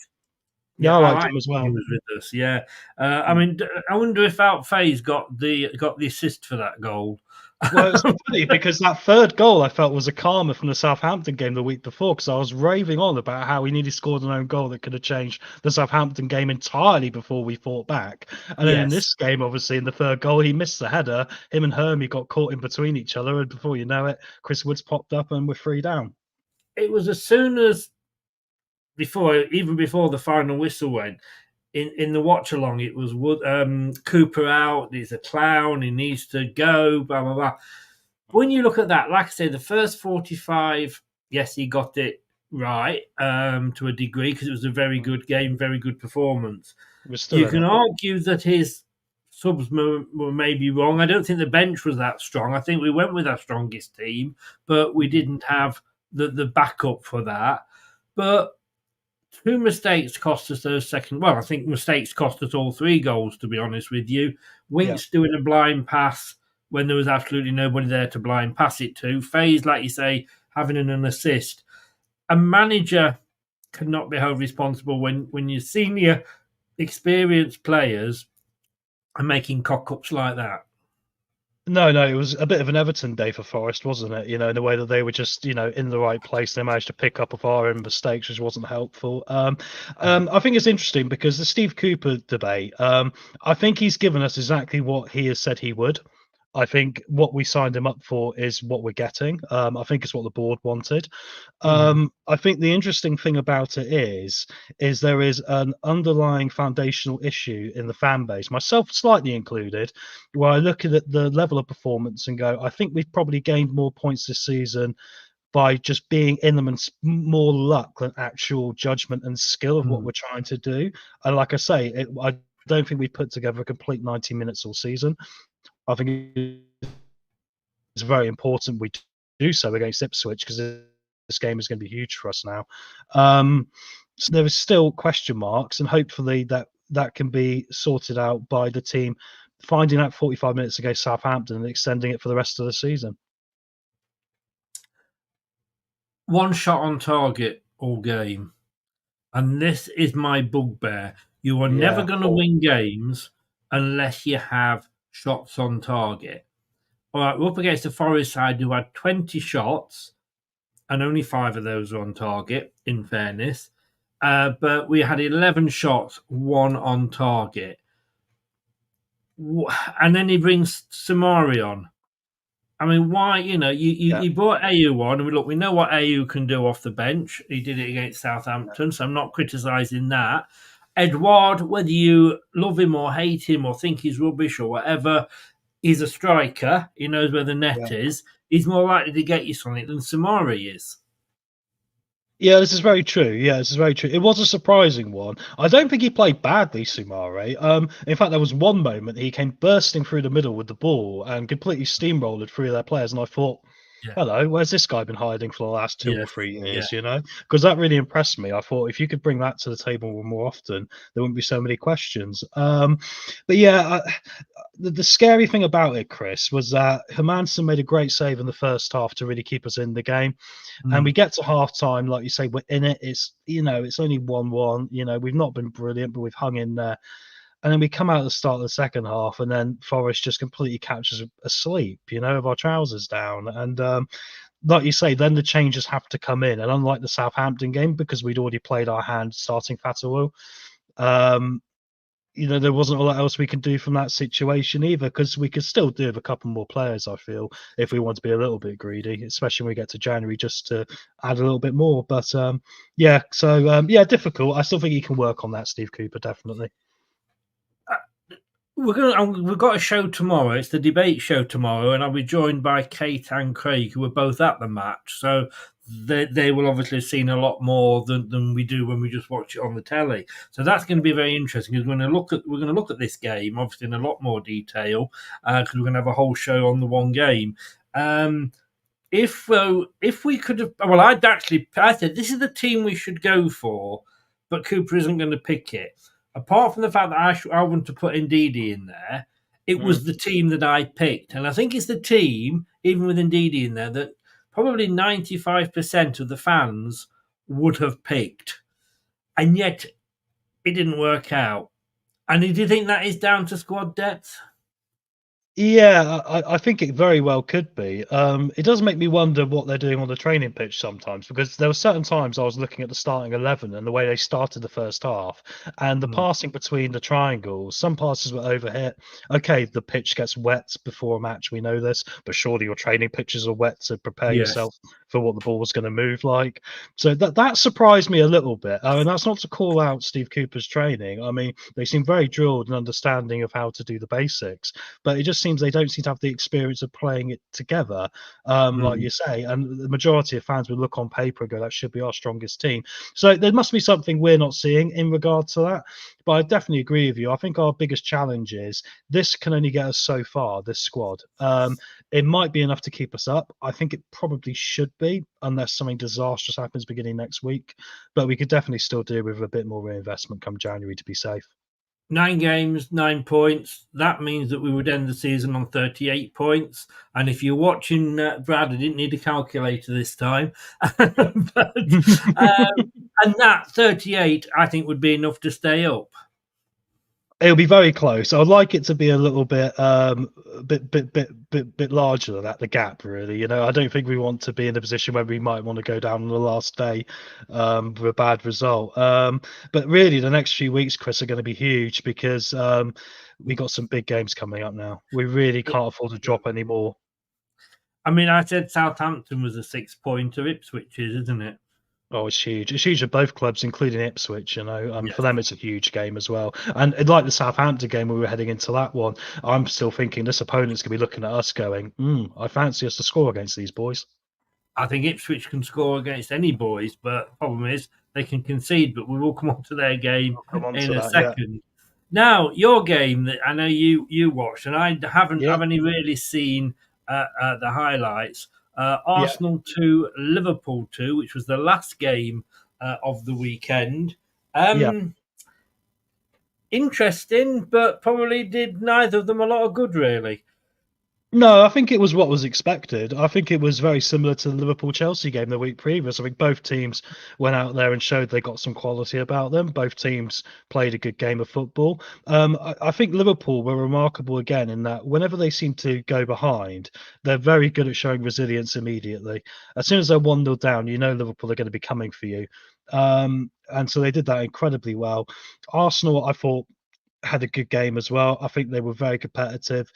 Yeah, I liked him as well. He was with us. Yeah, I mean, I wonder if Out Faye's got the assist for that goal. Well, it's funny because that third goal I felt was a karma from the Southampton game the week before, because I was raving on about how he nearly scored an own goal that could have changed the Southampton game entirely before we fought back. And then in this game, obviously, in the third goal, he missed the header. Him and Hermie got caught in between each other, and before you know it, Chris Woods popped up and we're 3 down. It was as soon as even before the final whistle went, in the watch along, it was Cooper out. He's a clown. He needs to go. Blah blah blah. When you look at that, like I say, the first 45, yes, he got it right to a degree because it was a very good game, very good performance. You can argue that his subs were maybe wrong. I don't think the bench was that strong. I think we went with our strongest team, but we didn't have the backup for that. But 2 mistakes cost us those second. Well, I think mistakes cost us all 3 goals, to be honest with you. Winks doing a blind pass when there was absolutely nobody there to blind pass it to. Faye's, like you say, having an assist. A manager cannot be held responsible when your senior, experienced players are making cock-ups like that. No, it was a bit of an Everton day for Forest, wasn't it? In the way that they were just, in the right place. They managed to pick up our own mistakes, which wasn't helpful. I think it's interesting because the Steve Cooper debate, I think he's given us exactly what he has said he would. I think what we signed him up for is what we're getting. I think it's what the board wanted. I think the interesting thing about it is there is an underlying foundational issue in the fan base, myself slightly included, where I look at the level of performance and go, I think we've probably gained more points this season by just being in them and more luck than actual judgment and skill of what we're trying to do. And like I say, I don't think we put together a complete 90 minutes all season. I think it's very important we do so against Ipswich because this game is going to be huge for us now. So there is still question marks, and hopefully that can be sorted out by the team finding out 45 minutes against Southampton and extending it for the rest of the season. 1 shot on target all game. And this is my bugbear. You are never going to win games unless you have shots on target. All right, we're up against the Forest side who had 20 shots and only 5 of those were on target, in fairness. But we had 11 shots, 1 on target. And then he brings Samari on. I mean, why? You brought AU on, and we know what AU can do off the bench. He did it against Southampton, so I'm not criticising that. Edouard, whether you love him or hate him or think he's rubbish or whatever, he's a striker. He knows where the net is. He's more likely to get you something than Samari is. Yeah, this is very true. It was a surprising one. I don't think he played badly, Sumare. In fact, there was one moment he came bursting through the middle with the ball and completely steamrolled through their players. And I thought, hello, where's this guy been hiding for the last 2 or 3 years, Because that really impressed me. I thought if you could bring that to the table more often, there wouldn't be so many questions. The scary thing about it, Chris, was that Hermansen made a great save in the first half to really keep us in the game. And we get to half time, like you say, we're in it. It's only 1-1. We've not been brilliant, but we've hung in there. And then we come out at the start of the second half, and then Forest just completely catches us asleep, with our trousers down. And like you say, then the changes have to come in. And unlike the Southampton game, because we'd already played our hand starting Fatahul, there wasn't a lot else we could do from that situation either, because we could still do with a couple more players, I feel, if we want to be a little bit greedy, especially when we get to January, just to add a little bit more. But difficult. I still think he can work on that, Steve Cooper, definitely. We've got a show tomorrow. It's the debate show tomorrow, and I'll be joined by Kate and Craig, who were both at the match. So they will obviously have seen a lot more than we do when we just watch it on the telly. So that's going to be very interesting because we're going to look at this game obviously in a lot more detail because we're going to have a whole show on the one game. If we could have, well, I said this is the team we should go for, but Cooper isn't going to pick it. Apart from the fact that I want to put Ndidi in there, it was the team that I picked, and I think it's the team, even with Ndidi in there, that probably 95% of the fans would have picked, and yet it didn't work out. And do you think that is down to squad depth? Yeah, I think it very well could be. It does make me wonder what they're doing on the training pitch sometimes, because there were certain times I was looking at the starting 11 and the way they started the first half and the passing between the triangles. Some passes were overhit. Okay, the pitch gets wet before a match, we know this, but surely your training pitches are wet to prepare yourself for what the ball was going to move like. So that surprised me a little bit. And that's not to call out Steve Cooper's training. I mean, they seem very drilled and understanding of how to do the basics, but it just seems they don't seem to have the experience of playing it together, like you say. And the majority of fans would look on paper and go, that should be our strongest team. So there must be something we're not seeing in regard to that. But I definitely agree with you. I think our biggest challenge is this can only get us so far, this squad. It might be enough to keep us up. I think it probably should be, unless something disastrous happens beginning next week. But we could definitely still do with a bit more reinvestment come January to be safe. 9 games, 9 points. That means that we would end the season on 38 points. And if you're watching, Brad, I didn't need a calculator this time. And that 38, I think, would be enough to stay up. It'll be very close. I'd like it to be a little bit, bit larger than that. The gap, really. You know, I don't think we want to be in a position where we might want to go down on the last day with a bad result. But really, the next few weeks, Chris, are going to be huge because we got some big games coming up now. We really can't afford to drop any more. I mean, I said Southampton was a 6-pointer. Ipswich is, isn't it? Oh, it's huge. It's huge at both clubs, including Ipswich, you know. For them, it's a huge game as well. And like the Southampton game, we were heading into that one, I'm still thinking this opponent's going to be looking at us going, I fancy us to score against these boys. I think Ipswich can score against any boys, but the problem is they can concede, but we will come on to their game in a second. Yeah. Now, your game that I know you watched, and I haven't really seen the highlights. Arsenal 2, Liverpool 2, which was the last game of the weekend. Interesting, but probably did neither of them a lot of good, really. No, I think it was what was expected. I think it was very similar to the Liverpool-Chelsea game the week previous. I think both teams went out there and showed they got some quality about them. Both teams played a good game of football. I think Liverpool were remarkable again in that whenever they seem to go behind, they're very good at showing resilience immediately. As soon as they're 1-0 down, you know Liverpool are going to be coming for you. And so they did that incredibly well. Arsenal, I thought, had a good game as well. I think they were very competitive.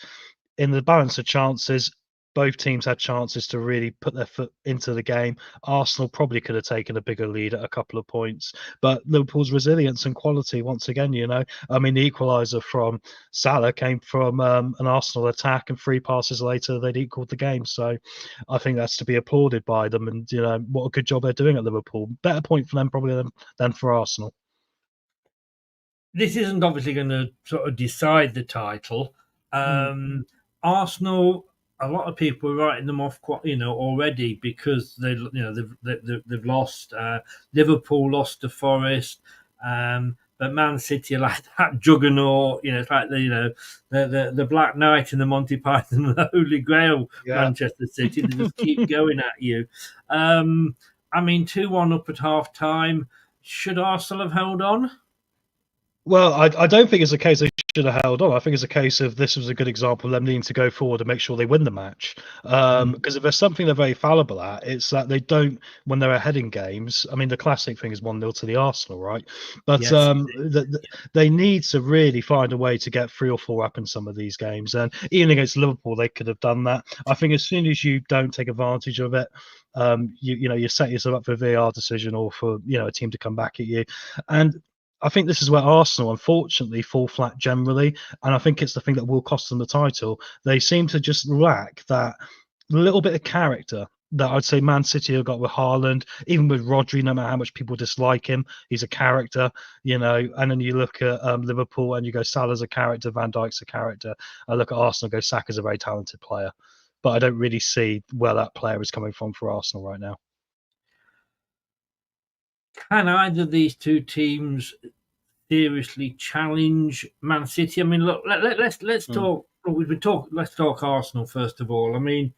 In the balance of chances, both teams had chances to really put their foot into the game. Arsenal probably could have taken a bigger lead at a couple of points, but Liverpool's resilience and quality, once again, you know, I mean, the equaliser from Salah came from an Arsenal attack, and 3 passes later, they'd equalled the game. So I think that's to be applauded by them, and, you know, what a good job they're doing at Liverpool. Better point for them probably than for Arsenal. This isn't obviously going to sort of decide the title. Arsenal, a lot of people are writing them off, quite, you know, already because they've lost. Liverpool lost to Forest, but Man City are like that juggernaut. You know, it's like the Black Knight and the Monty Python and the Holy Grail. Manchester City, they just keep going at you. I mean, 2-1 up at half time. Should Arsenal have held on? Well, I don't think it's a case they should have held on. I think it's a case of this was a good example of them needing to go forward and make sure they win the match. Because if there's something they're very fallible at, it's that they don't, when they're ahead in games, I mean, the classic thing is 1-0 to the Arsenal, right? But they need to really find a way to get 3 or 4 up in some of these games. And even against Liverpool, they could have done that. I think as soon as you don't take advantage of it, you set yourself up for a VAR decision or for, you know, a team to come back at you. And I think this is where Arsenal, unfortunately, fall flat generally, and I think it's the thing that will cost them the title. They seem to just lack that little bit of character that I'd say Man City have got with Haaland, even with Rodri. No matter how much people dislike him, he's a character, you know. And then you look at Liverpool, and you go Salah's a character, Van Dijk's a character. I look at Arsenal, and go Saka's a very talented player, but I don't really see where that player is coming from for Arsenal right now. Can either of these two teams seriously challenge Man City? I mean, look, let's talk. Let's talk Arsenal first of all. I mean,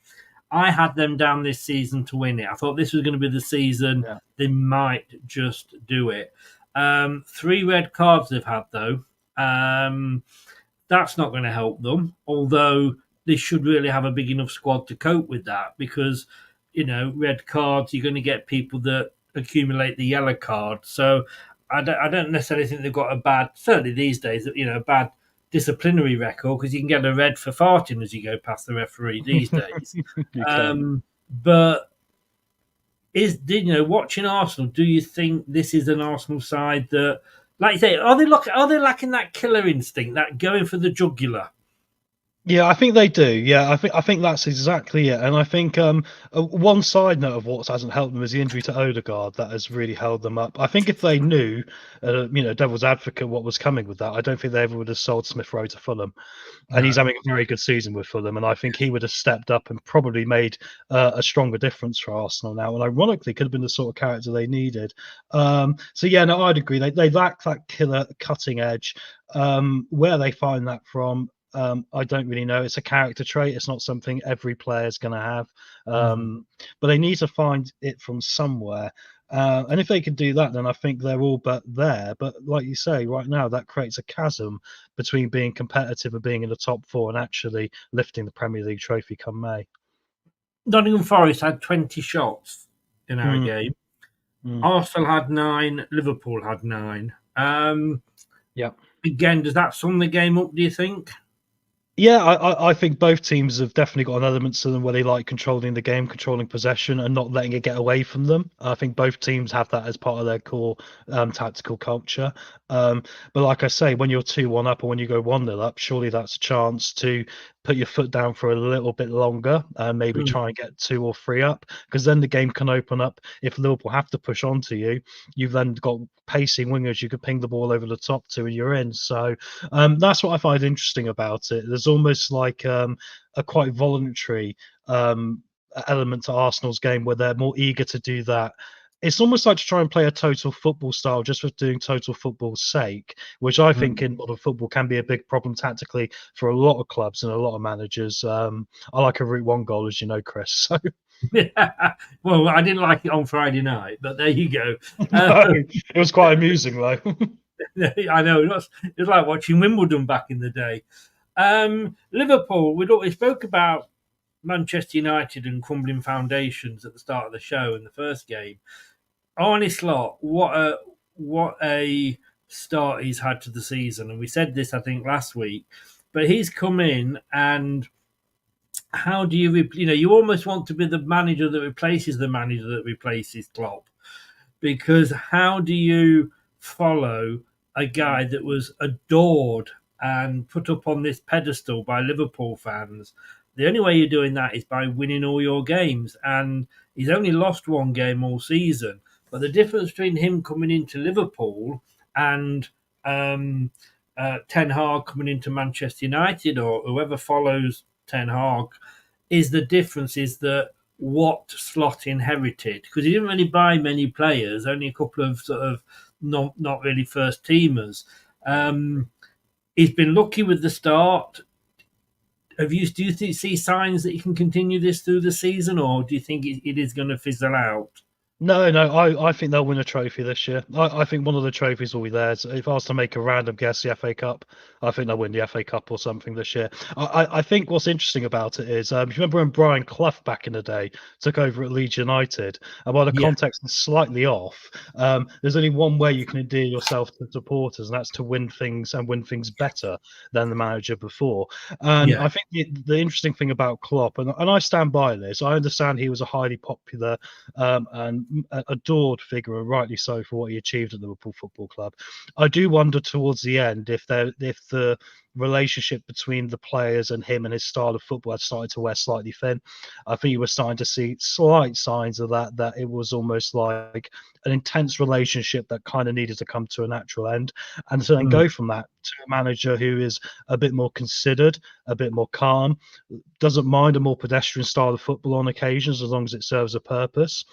I had them down this season to win it. I thought this was going to be the season they might just do it. 3 red cards they've had though. That's not going to help them. Although they should really have a big enough squad to cope with that, because red cards, you're going to get people that accumulate the yellow card. So I don't necessarily think they've got a bad, certainly these days, a bad disciplinary record, because you can get a red for farting as you go past the referee these days. But watching Arsenal, do you think this is an Arsenal side that, like you say, are they lacking that killer instinct, that going for the jugular? Yeah, I think they do. Yeah, I think that's exactly it. And I think one side note of what hasn't helped them is the injury to Odegaard that has really held them up. I think if they knew, devil's advocate, what was coming with that, I don't think they ever would have sold Smith Rowe to Fulham. And he's having a very good season with Fulham, and I think he would have stepped up and probably made a stronger difference for Arsenal now. And ironically, could have been the sort of character they needed. So yeah, no, I'd agree. They lack that killer cutting edge. Where they find that from, I don't really know. It's a character trait. It's not something every player is going to have. But they need to find it from somewhere. And if they can do that, then I think they're all but there. But like you say, right now, that creates a chasm between being competitive and being in the top 4 and actually lifting the Premier League trophy come May. Nottingham Forest had 20 shots in our game. Arsenal had 9. Liverpool had 9. Again, does that sum the game up, do you think? Yeah, I think both teams have definitely got an element to them where they like controlling the game, controlling possession, and not letting it get away from them. I think both teams have that as part of their core tactical culture. But like I say, when you're 2-1 up or when you go 1-0 up, surely that's a chance to put your foot down for a little bit longer and maybe try and get 2 or 3 up, because then the game can open up. If Liverpool have to push onto you, you've then got pacing wingers you could ping the ball over the top to and you're in. So that's what I find interesting about it. There's almost like a quite voluntary element to Arsenal's game where they're more eager to do that. It's almost like to try and play a total football style just for doing total football's sake, which I think in modern football can be a big problem tactically for a lot of clubs and a lot of managers. I like a route 1 goal, as you know, Chris. So. Well, I didn't like it on Friday night, but there you go. No, it was quite amusing, though. I know. It was like watching Wimbledon back in the day. Liverpool, we spoke about Manchester United and crumbling foundations at the start of the show in the first game. Arne Slot, what a start he's had to the season. And we said this, I think, last week. But he's come in, and how do you almost want to be the manager that replaces the manager that replaces Klopp. Because how do you follow a guy that was adored and put up on this pedestal by Liverpool fans? The only way you're doing that is by winning all your games. And he's only lost 1 game all season. But the difference between him coming into Liverpool and Ten Hag coming into Manchester United, or whoever follows Ten Hag, is the difference is that what Slot inherited. Because he didn't really buy many players, only a couple of sort of not really first teamers. He's been lucky with the start. Do you see signs that you can continue this through the season, or do you think it is going to fizzle out? No, I think they'll win a trophy this year. I think one of the trophies will be theirs. If I was to make a random guess, the FA Cup, I think they'll win the FA Cup or something this year. I think what's interesting about it is, remember when Brian Clough back in the day took over at Leeds United? And while the context is slightly off, there's only one way you can endear yourself to supporters, and that's to win things and win things better than the manager before. And I think the interesting thing about Klopp, and I stand by this, I understand he was a highly popular and adored figure, and rightly so, for what he achieved at Liverpool Football Club. I do wonder towards the end if the relationship between the players and him and his style of football had started to wear slightly thin. I think you were starting to see slight signs of that it was almost like an intense relationship that kind of needed to come to a natural end, and so then go from that to a manager who is a bit more considered, a bit more calm, doesn't mind a more pedestrian style of football on occasions as long as it serves a purpose.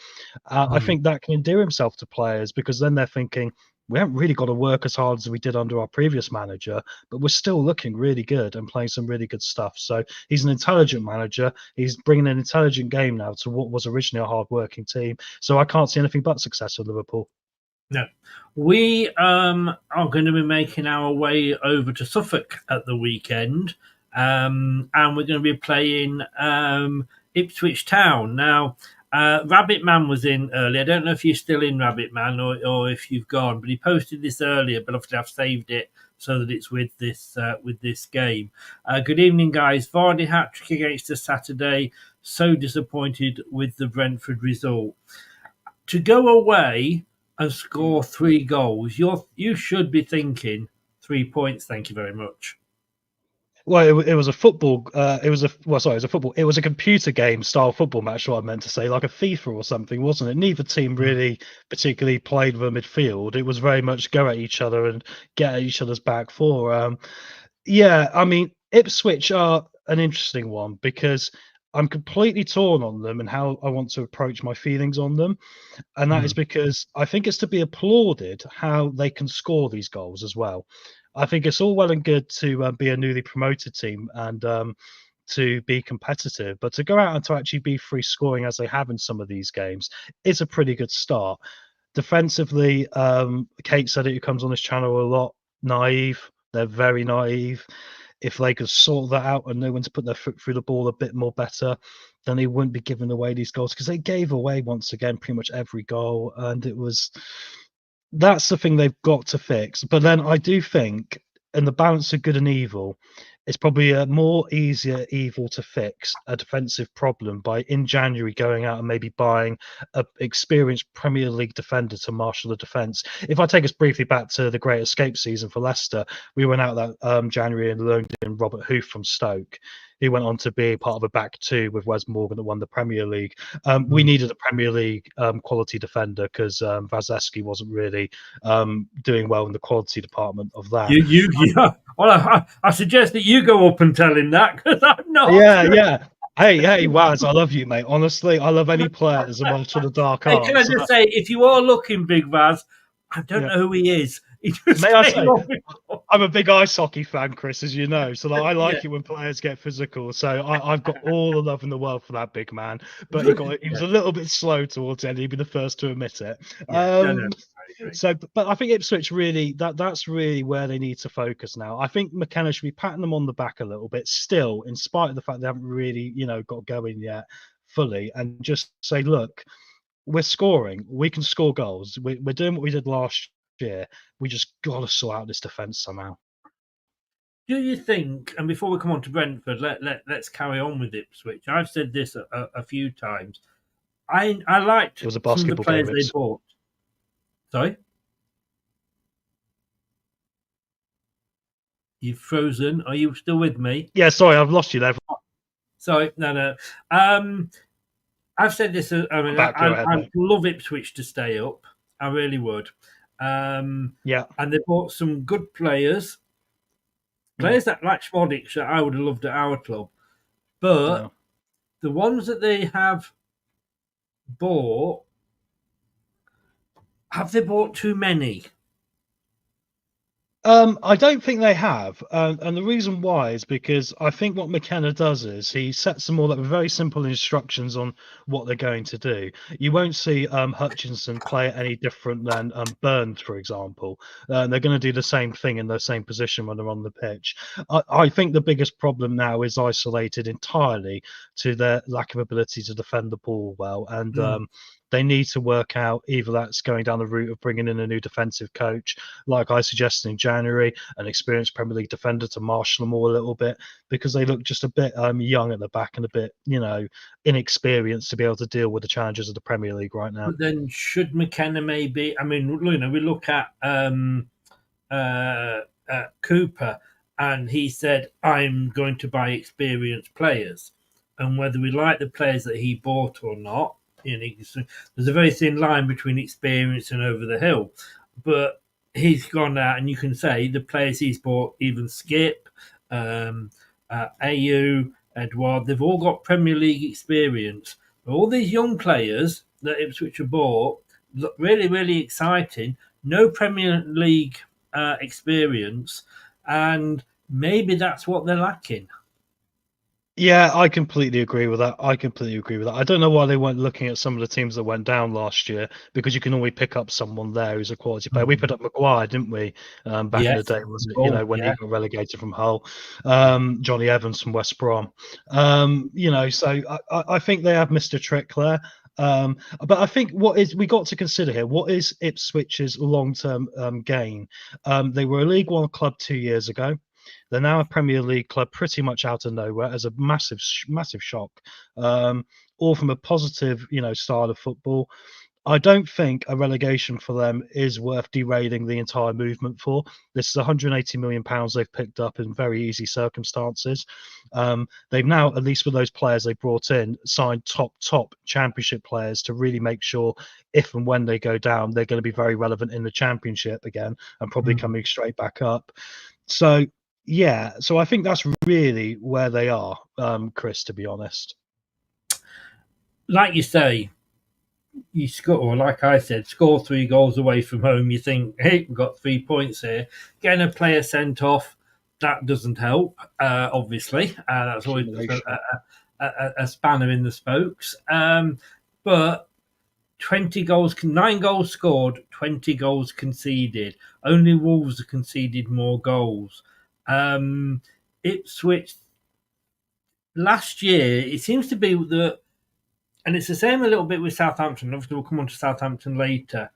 I think that can endear himself to players, because then they're thinking, we haven't really got to work as hard as we did under our previous manager, but we're still looking really good and playing some really good stuff. So he's an intelligent manager. He's bringing an intelligent game now to what was originally a hard-working team. So I can't see anything but success with Liverpool. No, we are going to be making our way over to Suffolk at the weekend, and we're going to be playing Ipswich Town. Now, Rabbit Man was in earlier. I don't know if you're still in, Rabbit Man, or if you've gone, but he posted this earlier, but obviously I've saved it so that it's with this game. Good evening, guys. Vardy hat-trick against us Saturday. So disappointed with the Brentford result. To go away and score 3 goals, you should be thinking 3 points. Thank you very much. Well, it was a football. It was a football. It was a computer game style football match. What I meant to say, like a FIFA or something, wasn't it? Neither team really particularly played with a midfield. It was very much go at each other and get at each other's back four. Yeah, I mean, Ipswich are an interesting one because I'm completely torn on them and how I want to approach my feelings on them. And that is because I think it's to be applauded how they can score these goals as well. I think it's all well and good to be a newly promoted team and to be competitive, but to go out and to actually be free scoring as they have in some of these games is a pretty good start. Defensively, Kate said it, who comes on this channel a lot, naive. They're very naive. If they could sort that out and know when to put their foot through the ball a bit more better, then they wouldn't be giving away these goals, because they gave away once again pretty much every goal, and that's the thing they've got to fix. But then I do think, in the balance of good and evil, it's probably a more easier evil to fix a defensive problem by in January going out and maybe buying an experienced Premier League defender to marshal the defence. If I take us briefly back to the Great Escape season for Leicester, we went out that January and loaned in Robert Huth from Stoke. He went on to be part of a back two with Wes Morgan that won the Premier League. We needed a Premier League quality defender because Vazeski wasn't really doing well in the quality department of that. Well, I suggest that you go up and tell him that, because I'm not. Yeah. Hey, Waz, I love you, mate. Honestly, I love any player that's involved to the dark arts. Can I just say, if you are looking, Big Vaz, I don't know who he is. May I say, I'm a big ice hockey fan, Chris, as you know. So I like it when players get physical. So I've got all the love in the world for that big man. But he was a little bit slow towards the end. He'd be the first to admit it. But I think Ipswich really, that's really where they need to focus now. I think McKenna should be patting them on the back a little bit still, in spite of the fact they haven't really, got going yet fully, and just say, look, we're scoring. We can score goals. We're doing what we did last year. We just got to sort out this defence somehow. Do you think, and before we come on to Brentford, let's carry on with Ipswich. I've said this a few times. I liked it was a some of the basketball players game, they bought. Sorry? You've frozen. Are you still with me? Yeah, sorry, I've lost you there. Sorry, no. I've said this. I'd love Ipswich to stay up. I really would. And they bought some good players that like Schmodic that I would have loved at our club. But the ones that they have bought, have they bought too many? I don't think they have, and the reason why is because I think what McKenna does is he sets them all up with very simple instructions on what they're going to do. You won't see Hutchinson play any different than Burns, for example. They're going to do the same thing in the same position when they're on the pitch. I think the biggest problem now is isolated entirely to their lack of ability to defend the ball well, and They need to work out either that's going down the route of bringing in a new defensive coach, like I suggested in January, an experienced Premier League defender to marshal them all a little bit, because they look just a bit young at the back and a bit, inexperienced to be able to deal with the challenges of the Premier League right now. But then should McKenna maybe? I mean, we look at Cooper, and he said, "I'm going to buy experienced players," and whether we like the players that he bought or not, there's a very thin line between experience and over the hill. But he's gone out, and you can say the players he's bought, even Skip, Ayew, Edouard, they've all got Premier League experience. All these young players that Ipswich have bought look really, really exciting. No Premier League experience, and maybe that's what they're lacking. Yeah, I completely agree with that. I don't know why they weren't looking at some of the teams that went down last year, because you can always pick up someone there who's a quality player. We put up Maguire, didn't we? Back in the day, wasn't it? When he got relegated from Hull. Johnny Evans from West Brom. So I think they have missed a trick there. But I think we got to consider here, what is Ipswich's long-term gain? They were a League One club 2 years ago. They're now a Premier League club pretty much out of nowhere as a massive shock, all from a positive, style of football. I don't think a relegation for them is worth derailing the entire movement for. This is £180 million they've picked up in very easy circumstances. They've now, at least with those players they brought in, signed top Championship players to really make sure if and when they go down, they're going to be very relevant in the Championship again and probably coming straight back up. So, yeah, so I think that's really where they are, Chris, to be honest. Like you say, you score, or like I said, score 3 goals away from home. You think, hey, we've got 3 points here. Getting a player sent off, that doesn't help, obviously. That's always a spanner in the spokes. But 20 goals, 9 goals scored, 20 goals conceded. Only Wolves have conceded more goals. Ipswich last year, it seems to be that, and it's the same a little bit with Southampton. Obviously, we'll come on to Southampton later.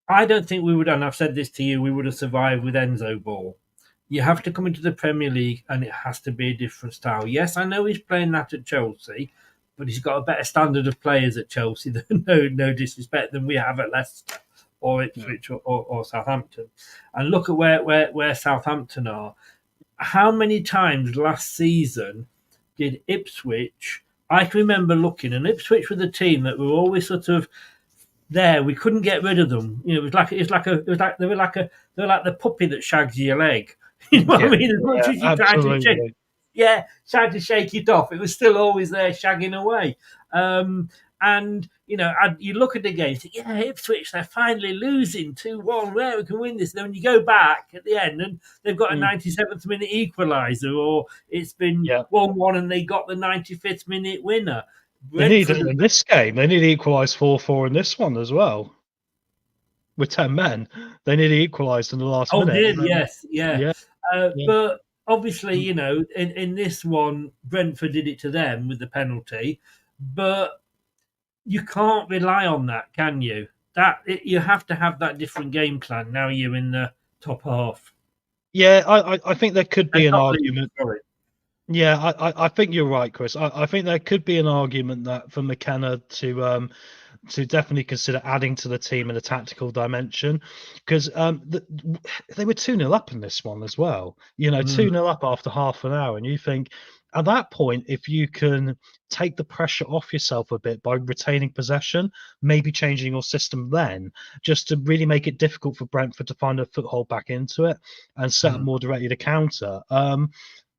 I don't think we would, and I've said this to you, we would have survived with Enzo Ball. You have to come into the Premier League, and it has to be a different style. Yes, I know he's playing that at Chelsea, but he's got a better standard of players at Chelsea, no disrespect, than we have at Leicester or Ipswich or Southampton. And look at where Southampton are. How many times last season did Ipswich... I can remember looking, and Ipswich were the team that were always sort of there. We couldn't get rid of them. They were like the puppy that shags your leg. You know what I mean? As much as you tried to shake it off, it was still always there, shagging away. And you look at the game, think, Ipswich, they're finally losing 2-1. Where we can win this? Then when you go back at the end, and they've got a 97th minute equaliser, or it's been 1-1 and they got the 95th minute winner. They need it in this game. They need to equalise 4-4 in this one as well. With 10 men, they need equalised in the last minute. Yes. But obviously, in this one, Brentford did it to them with the penalty, but you can't rely on that, can you? You have to have that different game plan. Now you're in the top half. Yeah, I think there could be an argument. Yeah, I think you're right, Chris. I think there could be an argument that for McKenna to definitely consider adding to the team in a tactical dimension, because they were 2-0 up in this one as well. 2-0 up after half an hour, and you think at that point, if you can take the pressure off yourself a bit by retaining possession, maybe changing your system then, just to really make it difficult for Brentford to find a foothold back into it and set up more directly to counter.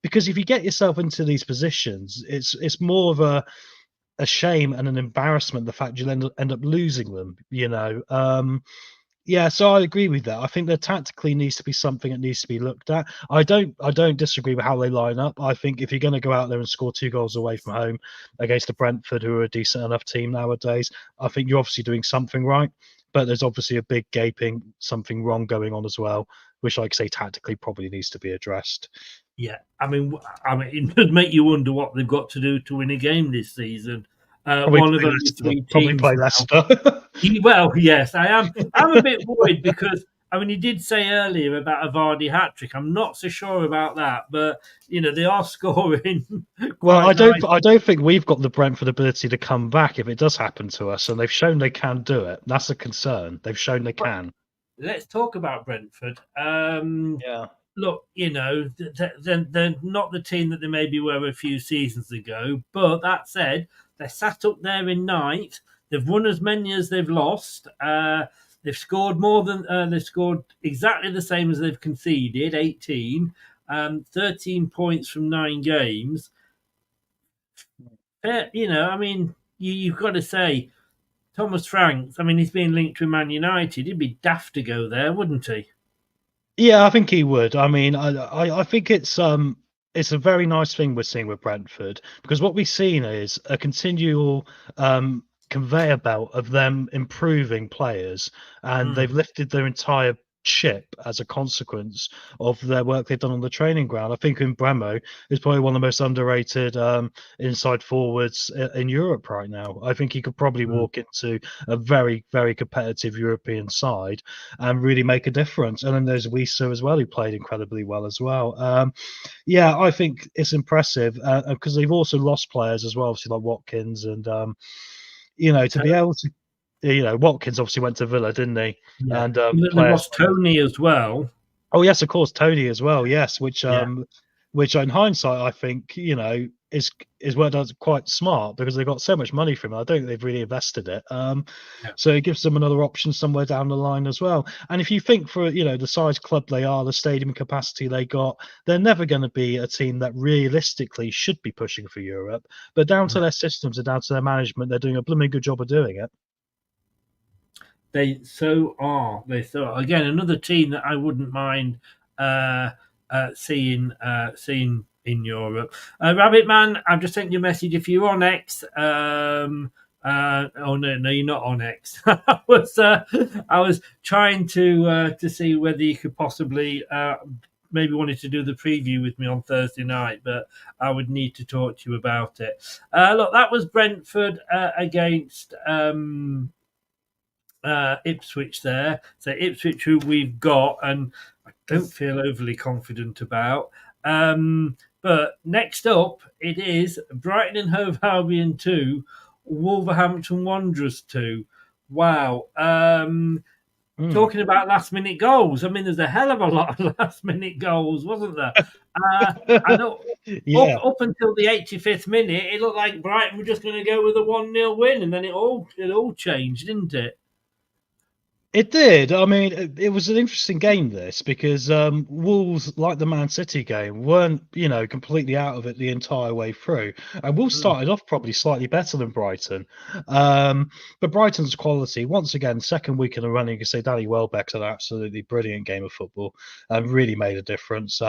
Because if you get yourself into these positions, it's more of a shame and an embarrassment, the fact you'll end up losing them, so I agree with that. I think there tactically needs to be something that needs to be looked at. I don't disagree with how they line up. I think if you're going to go out there and score 2 goals away from home against the Brentford, who are a decent enough team nowadays, I think you're obviously doing something right. But there's obviously a big gaping something wrong going on as well, which, like I say, tactically probably needs to be addressed. Yeah, I mean, it does make you wonder what they've got to do to win a game this season. One of only three Probably teams play now. Leicester. Well, yes, I am. I'm a bit worried because he did say earlier about a Vardy hat trick. I'm not so sure about that, but they are scoring Well, quite nice. I don't think we've got the Brentford ability to come back if it does happen to us, and they've shown they can do it. That's a concern. They've shown they can. Let's talk about Brentford. Yeah. Look, they're not the team that they maybe were a few seasons ago. But that said, they're sat up there in ninth. They've won as many as they've lost. They've scored more than they've scored exactly the same as they've conceded, 18. 13 points from 9 games. You've got to say, Thomas Franks, he's been linked with Man United. He'd be daft to go there, wouldn't he? Yeah, I think he would. I think it's a very nice thing we're seeing with Brentford, because what we've seen is a continual conveyor belt of them improving players, and they've lifted their entire ship as a consequence of their work they've done on the training ground. I think Bremo is probably one of the most underrated inside forwards in Europe right now. I think he could probably walk into a very, very competitive European side and really make a difference. And then there's Wisa as well, who played incredibly well as well. Yeah, I think it's impressive because they've also lost players as well, obviously like Watkins and to be able to. Watkins obviously went to Villa, didn't he? Yeah. And they lost Tony as well. Oh yes, of course, Tony as well. Yes, which in hindsight, I think is worked out quite smart because they got so much money from it. I don't think they've really invested it. So it gives them another option somewhere down the line as well. And if you think for the size club they are, the stadium capacity they got, they're never going to be a team that realistically should be pushing for Europe. But down to their systems and down to their management, they're doing a blooming good job of doing it. They so are. Again, another team that I wouldn't mind seeing in Europe. Rabbit Man, I've just sent you a message. If you're on X, oh no, you're not on X. I was trying to see whether you could possibly maybe wanted to do the preview with me on Thursday night, but I would need to talk to you about it. Look, that was Brentford against Ipswich there. So Ipswich, who we've got, and I don't feel overly confident about. But next up, it is Brighton and Hove Albion 2, Wolverhampton Wanderers 2. Wow. Talking about last-minute goals, there's a hell of a lot of last-minute goals, wasn't there? I know up until the 85th minute, it looked like Brighton were just going to go with a 1-0 win, and then it all changed, didn't it? It did. It was an interesting game, this, because Wolves, like the Man City game, weren't, completely out of it the entire way through. And Wolves started off probably slightly better than Brighton. But Brighton's quality, once again, second week in a run, you can say Danny Welbeck's an absolutely brilliant game of football and really made a difference.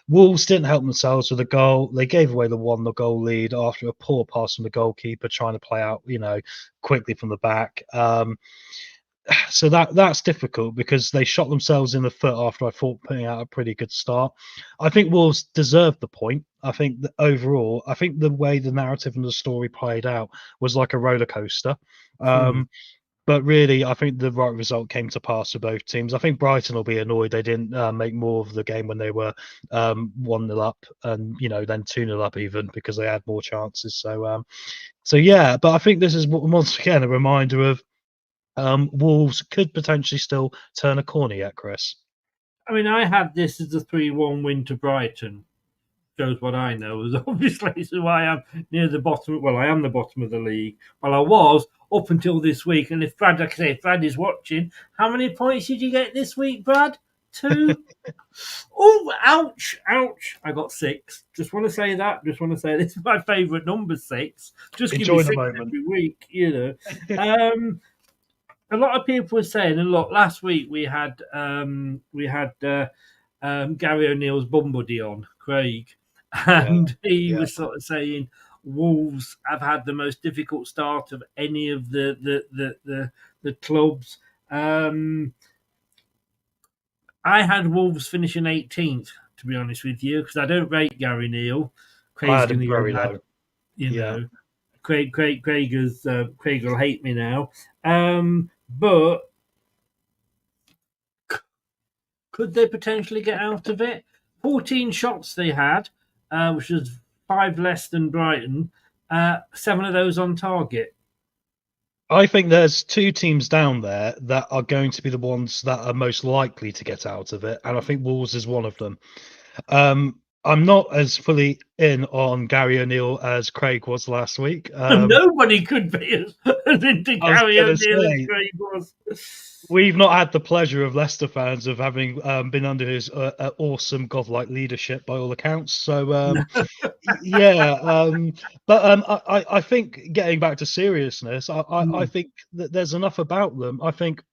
Wolves didn't help themselves with a goal. They gave away the 1-0 goal lead after a poor pass from the goalkeeper trying to play out, quickly from the back. So that's difficult because they shot themselves in the foot after I thought putting out a pretty good start. I think Wolves deserved the point. I think that overall, the way the narrative and the story played out was like a roller coaster. But really, I think the right result came to pass for both teams. I think Brighton will be annoyed they didn't make more of the game when they were 1-0 up and then 2-0 up even because they had more chances. So yeah, but I think this is once again a reminder of Wolves could potentially still turn a corner yet, Chris. I had this as a 3-1 win to Brighton. Shows what I know. Is obviously so I am near the bottom. Well, I am the bottom of the league. Well, I was up until this week. And if Brad, like I say, if Brad is watching, how many points did you get this week, Brad? 2. Oh, ouch! I got 6. Just want to say that. Just want to say this is my favourite number, 6. Just enjoy give me 6 the moment every week. A lot of people were saying, and look, last week we had Gary O'Neill's bum buddy on, Craig, and he was sort of saying Wolves have had the most difficult start of any of the clubs. I had Wolves finishing 18th, to be honest with you, because I don't rate Gary Neil. I had him very low. You know. Craig will hate me now. But could they potentially get out of it? 14 shots they had, which was 5 less than Brighton. 7 of those on target. I think there's 2 teams down there that are going to be the ones that are most likely to get out of it, and I think Wolves is one of them. I'm not as fully in on Gary O'Neill as Craig was last week. Nobody could be as into Gary O'Neill as Craig was. We've not had the pleasure of Leicester fans of having been under his awesome godlike leadership by all accounts. So I think getting back to seriousness, I think that there's enough about them. I think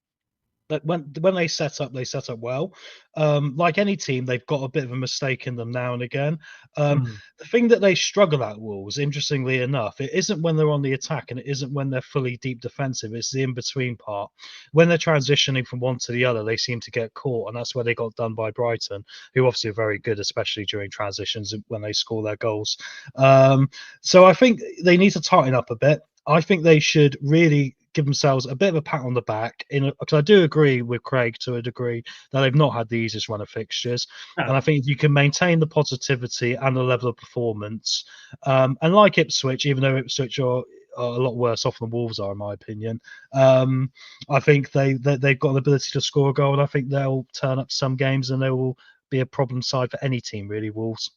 that when they set up well. Like any team, they've got a bit of a mistake in them now and again. The thing that they struggle at, Wolves, interestingly enough, it isn't when they're on the attack and it isn't when they're fully deep defensive. It's the in-between part. When they're transitioning from one to the other, they seem to get caught, and that's where they got done by Brighton, who obviously are very good, especially during transitions when they score their goals. So I think they need to tighten up a bit. I think they should really give themselves a bit of a pat on the back, because I do agree with Craig to a degree that they've not had the easiest run of fixtures. And I think if you can maintain the positivity and the level of performance, and like Ipswich, even though Ipswich are a lot worse off than Wolves are, in my opinion, I think they've got an ability to score a goal, and I think they'll turn up some games and they will be a problem side for any team, really, Wolves.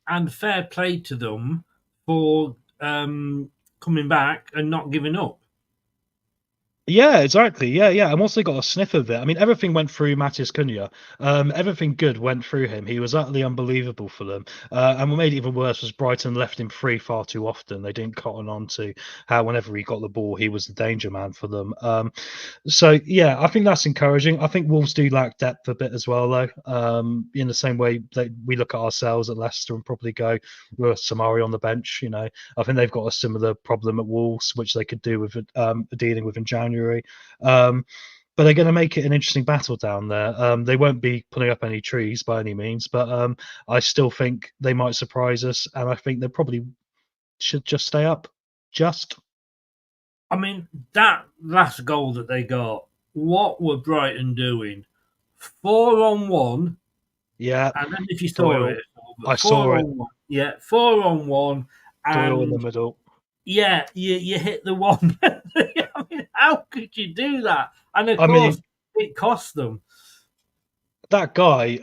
And fair play to them for coming back and not giving up. Yeah, exactly. Yeah. And once they got a sniff of it, I mean, everything went through Matis Cunha. Everything good went through him. He was utterly unbelievable for them. And what made it even worse was Brighton left him free far too often. They didn't cotton on to how whenever he got the ball, he was the danger man for them. So, yeah, I think that's encouraging. I think Wolves do lack depth a bit as well, though. In the same way that we look at ourselves at Leicester and probably go, we're Samari on the bench. I think they've got a similar problem at Wolves, which they could do with dealing with in January. But they're going to make it an interesting battle down there. They won't be putting up any trees by any means, but I still think they might surprise us, and I think they probably should just stay up. I mean, that last goal that they got, what were Brighton doing? 4-on-1. Yeah. And then if you saw it. I saw it. Yeah, 4-on-1. Doyle in the middle. Yeah, you hit the one. I mean, how could you do that? And of course, it cost them. That guy,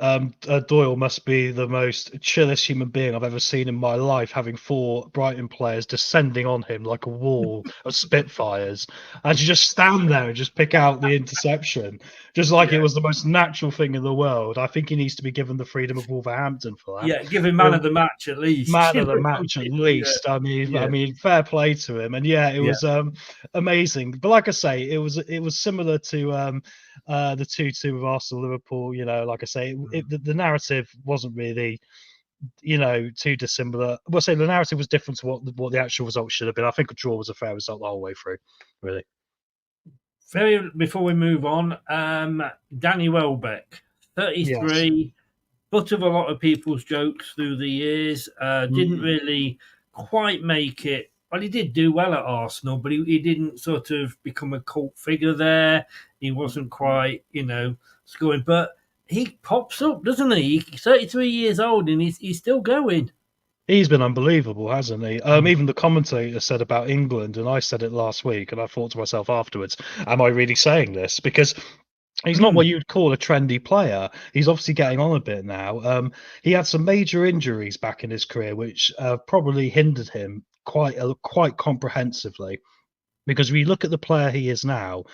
Doyle, must be the most chillest human being I've ever seen in my life, having 4 Brighton players descending on him like a wall of Spitfires, and to just stand there and just pick out the interception, just like it was the most natural thing in the world. I think he needs to be given the freedom of Wolverhampton for that. Yeah, give him man of the match at least. Man of the match at least. Yeah. I mean, fair play to him. And it was amazing. But like I say, it was similar to the 2-2 with Arsenal Liverpool. Like I say, the narrative wasn't really, too dissimilar. Well, say the narrative was different to what the actual result should have been. I think a draw was a fair result the whole way through, really. Before we move on, Danny Welbeck, 33, yes. Butt of a lot of people's jokes through the years. Didn't really quite make it. Well, he did do well at Arsenal, but he didn't sort of become a cult figure there. He wasn't quite, scoring. But he pops up, doesn't he? He's 33 years old and he's still going. He's been unbelievable, hasn't he? Even the commentator said about England, and I said it last week, and I thought to myself afterwards, am I really saying this? Because he's not what you'd call a trendy player. He's obviously getting on a bit now. He had some major injuries back in his career, which probably hindered him quite comprehensively. Because we look at the player he is now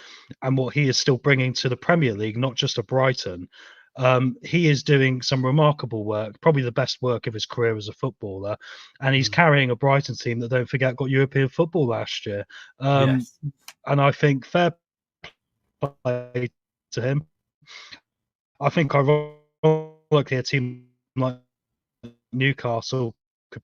and what he is still bringing to the Premier League, not just to Brighton, he is doing some remarkable work, probably the best work of his career as a footballer. And he's carrying a Brighton team that, don't forget, got European football last year. Yes. And I think fair play to him. I think ironically a team like Newcastle could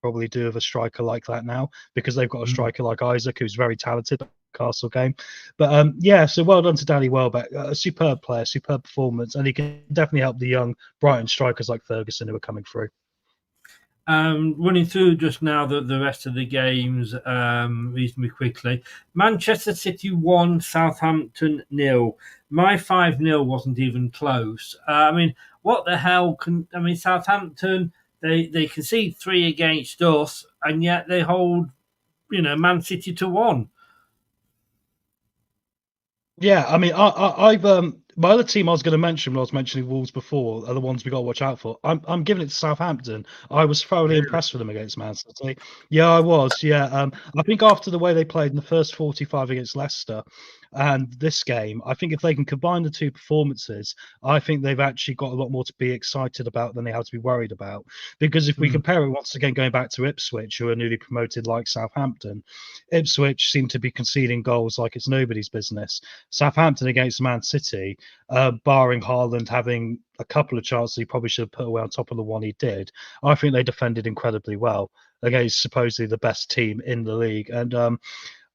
probably do with a striker like that now, because they've got a striker like Isaac who's very talented at the Castle game. But so well done to Danny Welbeck. A superb player, superb performance, and he can definitely help the young Brighton strikers like Ferguson who are coming through. Running through just now the rest of the games reasonably quickly. Manchester City 1, Southampton 0. My 5-0 wasn't even close. What the hell Southampton, they concede 3 against us, and yet they hold, Man City to 1. Yeah, I've my other team I was going to mention when I was mentioning Wolves before are the ones we got to watch out for. I'm giving it to Southampton. I was thoroughly impressed with them against Man City. Yeah, I was. Yeah, I think after the way they played in the first 45 against Leicester and this game, I think if they can combine the two performances, I think they've actually got a lot more to be excited about than they have to be worried about. Because if we compare it once again, going back to Ipswich, who are newly promoted like Southampton, Ipswich seem to be conceding goals like it's nobody's business. Southampton against Man City, barring Haaland having a couple of chances he probably should have put away on top of the one he did, I think they defended incredibly well against supposedly the best team in the league. And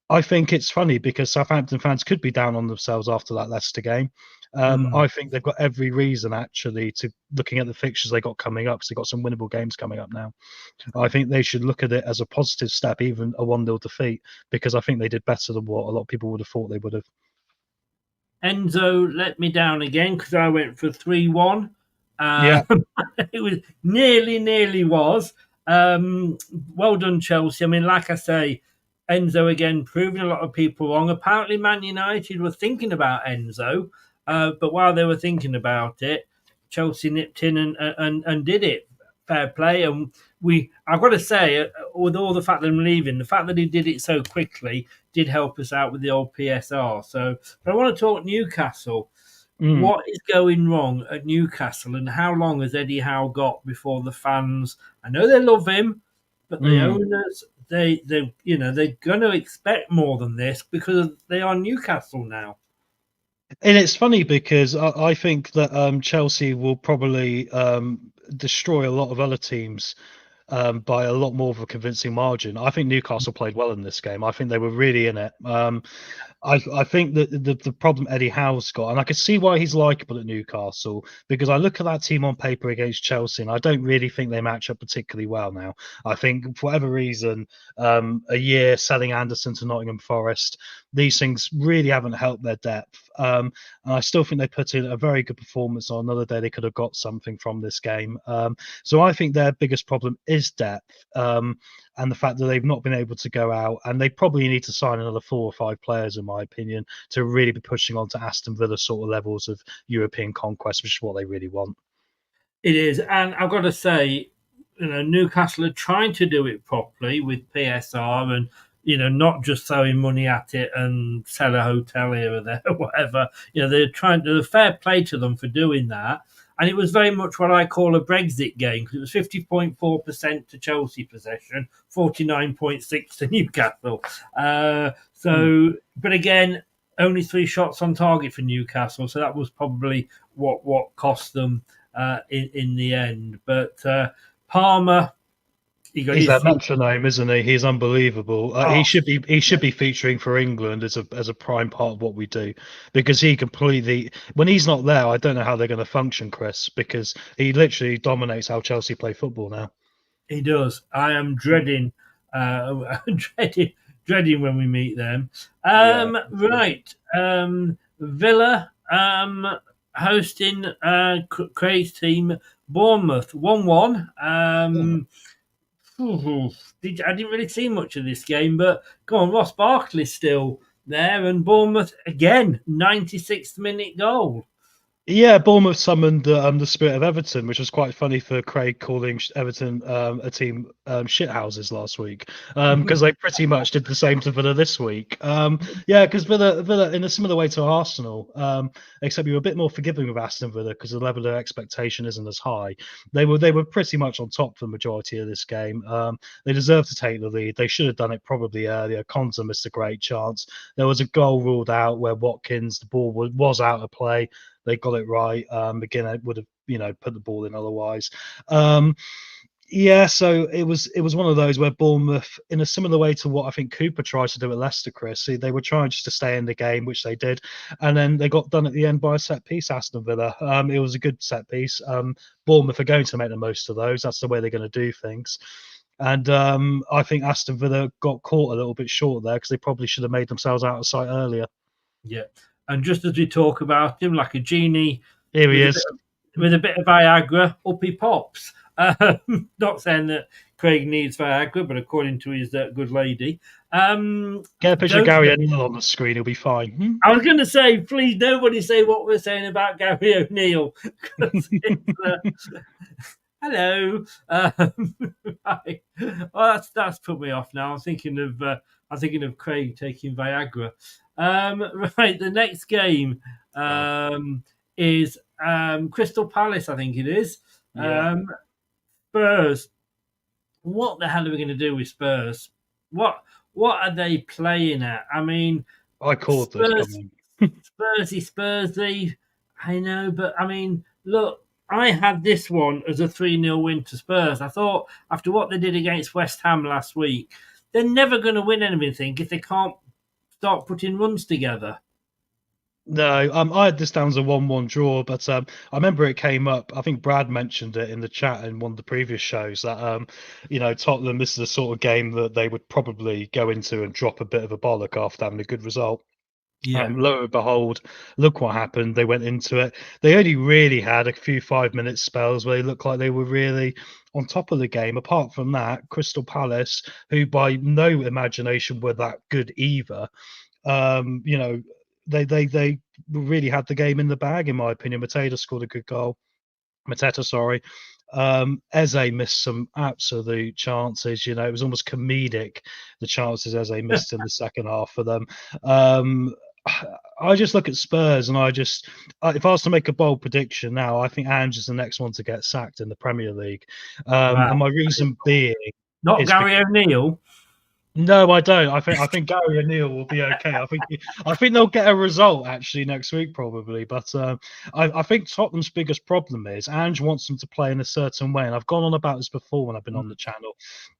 I think it's funny because Southampton fans could be down on themselves after that Leicester game. I think they've got every reason actually to, looking at the fixtures they got coming up, because they've got some winnable games coming up now. I think they should look at it as a positive step, even a 1-0 defeat, because I think they did better than what a lot of people would have thought they would have. Enzo let me down again because I went for 3-1. Yeah. It was nearly was. Well done, Chelsea. Like I say, Enzo again proving a lot of people wrong. Apparently, Man United were thinking about Enzo, but while they were thinking about it, Chelsea nipped in and did it. Fair play. And I've got to say, with all the fact that I'm leaving, the fact that he did it so quickly did help us out with the old PSR. But I want to talk Newcastle. What is going wrong at Newcastle, and how long has Eddie Howe got before the fans? I know they love him, but the owners, they're going to expect more than this because they are Newcastle now. And it's funny because I think that Chelsea will probably destroy a lot of other teams by a lot more of a convincing margin. I think Newcastle played well in this game. I think they were really in it. I think that the problem Eddie Howe's got, and I can see why he's likeable at Newcastle, because I look at that team on paper against Chelsea, and I don't really think they match up particularly well now. I think for whatever reason, a year selling Anderson to Nottingham Forest, these things really haven't helped their depth. And I still think they put in a very good performance on another day. They could have got something from this game. So I think their biggest problem is depth. And the fact that they've not been able to go out, and they probably need to sign another 4 or 5 players, in my opinion, to really be pushing on to Aston Villa sort of levels of European conquest, which is what they really want. It is, and I've got to say, Newcastle are trying to do it properly with PSR and, not just throwing money at it and sell a hotel here or there or whatever. They're trying to fair play to them for doing that. And it was very much what I call a Brexit game, because it was 50.4% to Chelsea possession, 49.6% to Newcastle. But again, only 3 shots on target for Newcastle, so that was probably what cost them in the end. But Palmer, he's that metronome, isn't he? He's unbelievable. He should be featuring for England as a prime part of what we do, because he completely, when he's not there, I don't know how they're going to function, Chris, because he literally dominates how Chelsea play football now. He does. I am dreading dreading when we meet them. Right. Villa hosting Craig's team, Bournemouth, 1-1. I didn't really see much of this game, but go on, Ross Barkley's still there, and Bournemouth again, 96th minute goal. Yeah, Bournemouth summoned the spirit of Everton, which was quite funny for Craig calling Everton a team shithouses last week, because they pretty much did the same to Villa this week. Because Villa in a similar way to Arsenal, except you were a bit more forgiving with Aston Villa because the level of expectation isn't as high. They were pretty much on top for the majority of this game. They deserved to take the lead. They should have done it probably earlier. Konza missed a great chance. There was a goal ruled out where Watkins, the ball was out of play. They got it right. McGinn would have, put the ball in otherwise. Yeah, so it was one of those where Bournemouth, in a similar way to what I think Cooper tried to do at Leicester, Chris, they were trying just to stay in the game, which they did, and then they got done at the end by a set piece. Aston Villa, it was a good set piece. Bournemouth are going to make the most of those. That's the way they're going to do things. And I think Aston Villa got caught a little bit short there because they probably should have made themselves out of sight earlier. Yeah, and just as we talk about him, like a genie, Here he is. With a bit of Viagra, up he pops. Not saying that Craig needs Viagra, but according to his good lady. Get a picture of Gary O'Neill on the screen, he'll be fine. I was going to say, please, nobody say what we're saying about Gary O'Neill. Hello. Right. Well, that's put me off now. I'm thinking of Craig taking Viagra. Right, the next game is Crystal Palace, I think it is. Yeah. Spurs. What the hell are we going to do with Spurs? What are they playing at? I mean, I called this coming. Spursy. I know, but I mean, look, I had this one as a 3-0 win to Spurs. I thought after what they did against West Ham last week, they're never going to win anything if they can't start putting runs together. No, I had this down as a 1-1 draw, but I remember it came up. I think Brad mentioned it in the chat in one of the previous shows that Tottenham, this is the sort of game that they would probably go into and drop a bit of a bollock after having a good result. Yeah. Lo and behold, look what happened. They went into it. They only really had a few 5-minute spells where they looked like they were really on top of the game. Apart from that, Crystal Palace, who by no imagination were that good either, they really had the game in the bag, in my opinion. Mateta scored a good goal. Mateta, sorry. Eze missed some absolute chances. It was almost comedic, the chances Eze missed in the second half for them. I just look at Spurs and if I was to make a bold prediction now, I think Ange is the next one to get sacked in the Premier League. Wow. And my reason being... Not Gary O'Neill. No, I don't. I think Gary O'Neill will be okay. I think they'll get a result actually next week probably. But I think Tottenham's biggest problem is Ange wants them to play in a certain way, and I've gone on about this before when I've been on the channel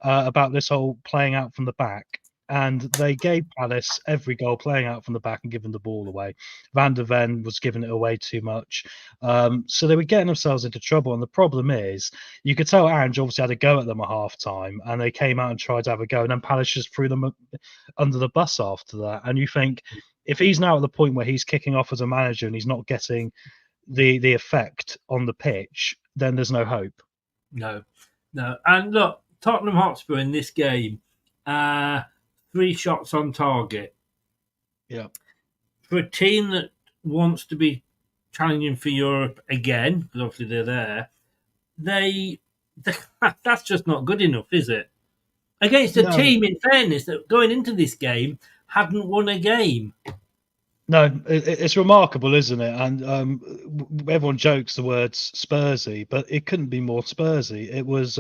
about this whole playing out from the back. And they gave Palace every goal playing out from the back and giving the ball away. Van der Ven was giving it away too much. So they were getting themselves into trouble. And the problem is, you could tell Ange obviously had a go at them at half time, and they came out and tried to have a go. And then Palace just threw them under the bus after that. And you think, if he's now at the point where he's kicking off as a manager and he's not getting the effect on the pitch, then there's no hope. No. And look, Tottenham Hotspur in this game, 3 shots on target. Yeah. For a team that wants to be challenging for Europe again, because obviously they're there, that's just not good enough, is it? Against a team, in fairness, that going into this game hadn't won a game. No, it's remarkable, isn't it? And everyone jokes the words Spursy, but it couldn't be more Spursy. It was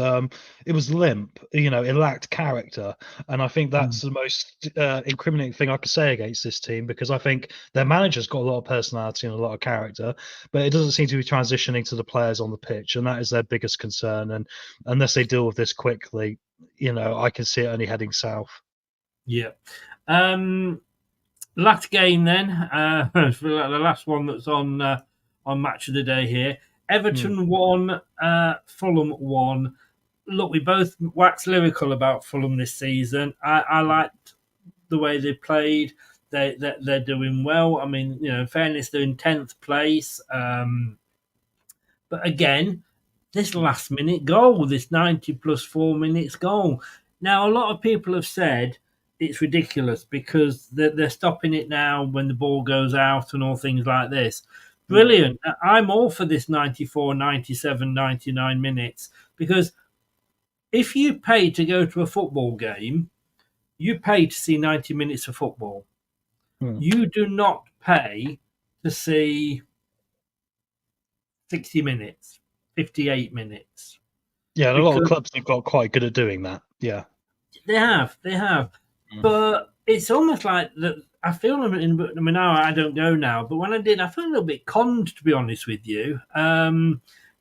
limp. It lacked character, and I think that's the most incriminating thing I could say against this team, because I think their manager's got a lot of personality and a lot of character, but it doesn't seem to be transitioning to the players on the pitch, and that is their biggest concern. And unless they deal with this quickly, I can see it only heading south. Yeah. Last game then, for the last one that's on Match of the Day here. Everton 1, Fulham 1. Look, we both waxed lyrical about Fulham this season. I liked the way they played. They're doing well. I mean, in fairness, they're in 10th place. But again, this last-minute goal, this 90 plus 4 minutes goal. Now, a lot of people have said it's ridiculous because they're stopping it now when the ball goes out and all things like this. Brilliant. I'm all for this 94, 97, 99 minutes, because if you pay to go to a football game, you pay to see 90 minutes of football. You do not pay to see 60 minutes, 58 minutes. Yeah, and a lot of clubs have got quite good at doing that. Yeah. They have. But it's almost like that. I feel, I mean, now I don't go now, but when I did, I felt a little bit conned, to be honest with you.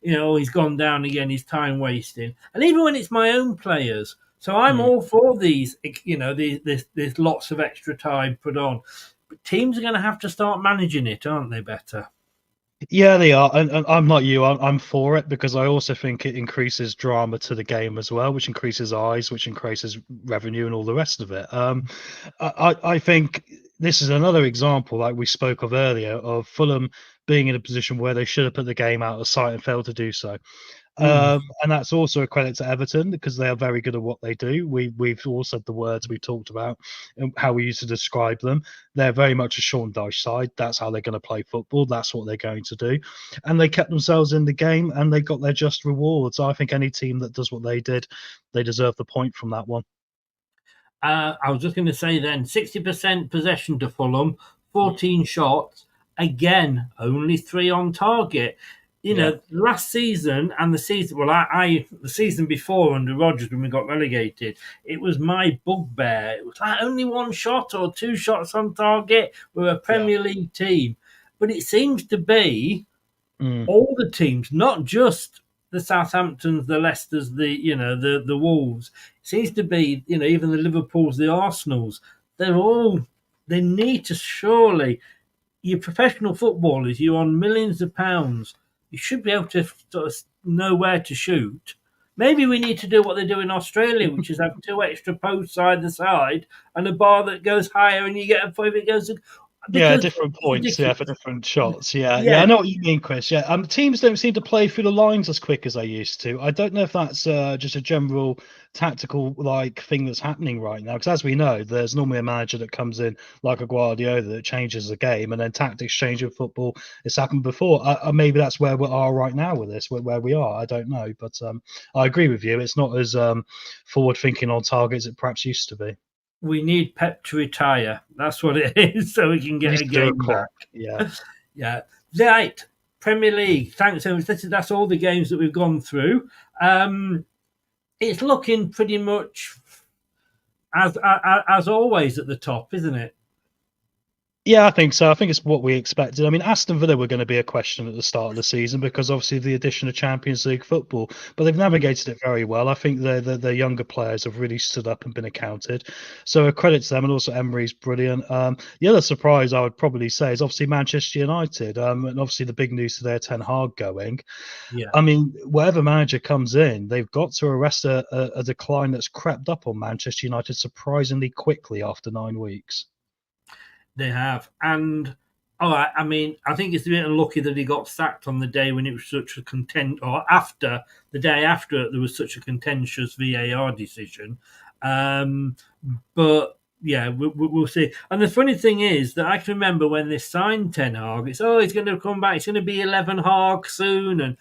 he's gone down again, he's time wasting. And even when it's my own players. So I'm all for these, there's lots of extra time put on. But teams are going to have to start managing it, aren't they, better? Yeah, they are, and I'm like you. I'm for it because I also think it increases drama to the game as well, which increases eyes, which increases revenue, and all the rest of it. I think this is another example, like we spoke of earlier, of Fulham being in a position where they should have put the game out of sight and failed to do so. And that's also a credit to Everton because they are very good at what they do. We've all said the words we talked about and how we used to describe them. They're very much a Sean Dyche side. That's how they're going to play football. That's what they're going to do. And they kept themselves in the game and they got their just rewards. I think any team that does what they did, they deserve the point from that one. I was just going to say then, 60% possession to Fulham, 14 shots. Again, only 3 on target. Last season and the season, the season before under Rodgers when we got relegated, it was my bugbear. It was like only 1 shot or 2 shots on target. We're a Premier League team. But it seems to be all the teams, not just the Southamptons, the Leicesters, the Wolves. It seems to be, even the Liverpools, the Arsenals, they need to surely, you're professional footballers, you're on millions of pounds. You should be able to sort of know where to shoot. Maybe we need to do what they do in Australia, which is have 2 extra posts either side and a bar that goes higher, and you get a point if it goes. Different points, for different shots. Yeah, I know what you mean, Chris. Yeah, teams don't seem to play through the lines as quick as they used to. I don't know if that's just a general tactical thing that's happening right now. Because as we know, there's normally a manager that comes in like a Guardiola that changes the game, and then tactics change in football. It's happened before. Maybe that's where we are right now with this, where we are. I don't know, but I agree with you. It's not as forward thinking on target as it perhaps used to be. We need Pep to retire. That's what it is, so we can get a game back. Yeah. Yeah. Right. Premier League. Thanks so much. That's all the games that we've gone through. It's looking pretty much as always at the top, isn't it? Yeah, I think so. I think it's what we expected. I mean, Aston Villa were going to be a question at the start of the season because obviously the addition of Champions League football, but they've navigated it very well. I think the younger players have really stood up and been accounted. So a credit to them, and also Emery's brilliant. The other surprise I would probably say is obviously Manchester United, and obviously the big news today, Ten Hag going. Yeah. I mean, whatever manager comes in, they've got to arrest a decline that's crept up on Manchester United surprisingly quickly after 9 weeks. They have. And, I mean, I think it's a bit unlucky that he got sacked on the day when it was such a the day after there was such a contentious VAR decision. But, yeah, we'll see. And the funny thing is that I can remember when they signed Ten Hag, it's, he's going to come back, it's going to be 11 Hag soon. And,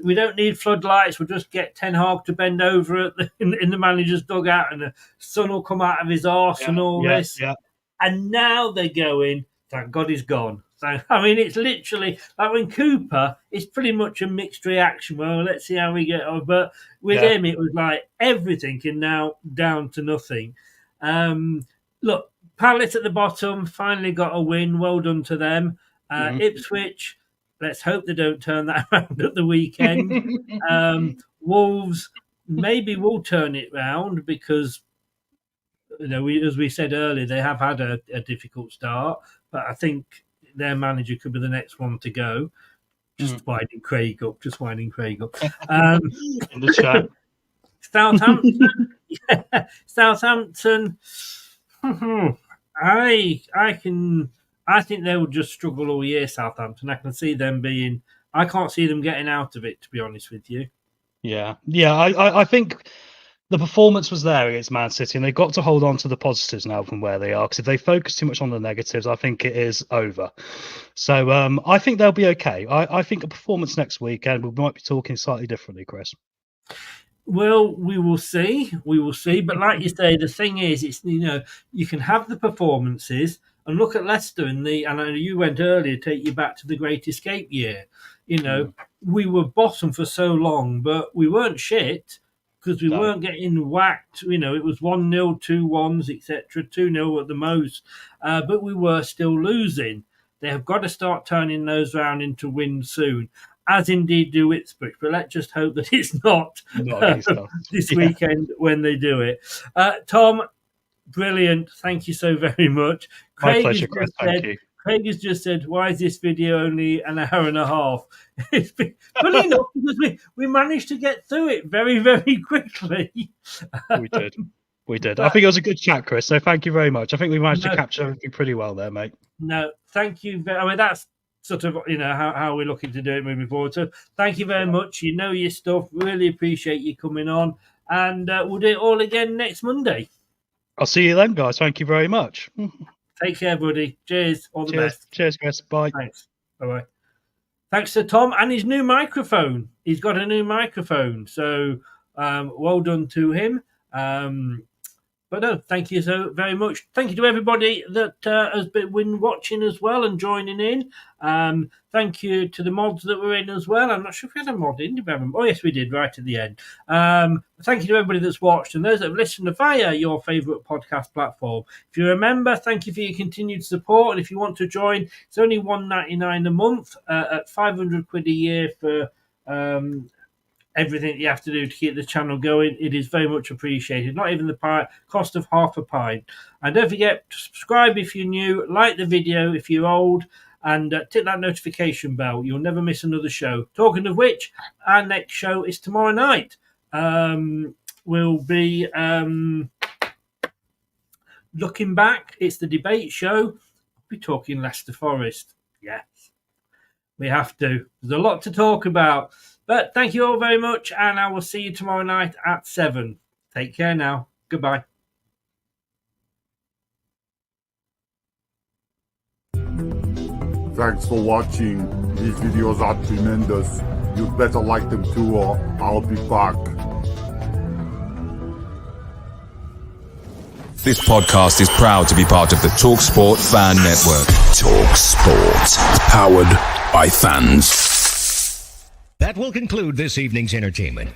we don't need floodlights. We'll just get Ten Hag to bend over in the manager's dugout and the sun will come out of his arse and all this. Yeah. And now they're going, thank God he's gone. So, I mean, it's literally like when Cooper, it's pretty much a mixed reaction. Well, let's see how we get on. But with him, it was like everything and now down to nothing. Look, Palace at the bottom finally got a win. Well done to them. Ipswich, let's hope they don't turn that around at the weekend. Wolves, maybe will turn it round because, as we said earlier, they have had a difficult start, but I think their manager could be the next one to go. Just winding Craig up. In the chat. Southampton. I think they will just struggle all year, Southampton. I can see them I can't see them getting out of it, to be honest with you. Yeah. I think the performance was there against Man City, and they've got to hold on to the positives now from where they are, because if they focus too much on the negatives, I think it is over. So I think they'll be okay. I think a performance next weekend, we might be talking slightly differently, Chris. Well, we will see. But like you say, the thing is, it's you can have the performances and look at Leicester I know you went earlier, take you back to the Great Escape year. We were bottom for so long, but we weren't shit. Because we weren't getting whacked, it was 1-0, 2-1s, etc., 2-0 at the most, but we were still losing. They have got to start turning those round into wins soon. as indeed do Ipswich. But let's just hope that it's not this weekend when they do it. Tom, brilliant. Thank you so very much. My pleasure, Chris. Thank you. Craig has just said, why is this video only an hour and a half? It's been funny enough because we managed to get through it very, very quickly. We did. I think it was a good chat, Chris. So thank you very much. I think we managed to capture everything pretty well there, mate. No, thank you. I mean, that's sort of, how we're looking to do it moving forward. So thank you very much. You know your stuff. Really appreciate you coming on. And we'll do it all again next Monday. I'll see you then, guys. Thank you very much. Take care, buddy. Cheers. All the best. Cheers, Chris. Bye. Thanks. Bye-bye. Thanks to Tom and his new microphone. He's got a new microphone. So well done to him. But no, thank you so very much. Thank you to everybody that has been watching as well and joining in. Thank you to the mods that were in as well. I'm not sure if we had a mod in. Did we have a... Oh, yes, we did, right at the end. Thank you to everybody that's watched and those that have listened via your favourite podcast platform. If you remember, thank you for your continued support. And if you want to join, it's only $1.99 a month at £500 a year for... everything you have to do to keep the channel going. It is very much appreciated. Not even the cost of half a pint. And don't forget to subscribe if you're new, like the video if you're old, and tick that notification bell. You'll never miss another show. Talking of which, our next show is tomorrow night. We'll be looking back. It's the debate show. We'll be talking Leicester Forest. Yes, we have to. There's a lot to talk about. But thank you all very much, and I will see you tomorrow night at 7. Take care now. Goodbye. Thanks for watching. These videos are tremendous. You'd better like them too, or I'll be back. This podcast is proud to be part of the TalkSport Fan Network. TalkSport. Powered by fans. That will conclude this evening's entertainment.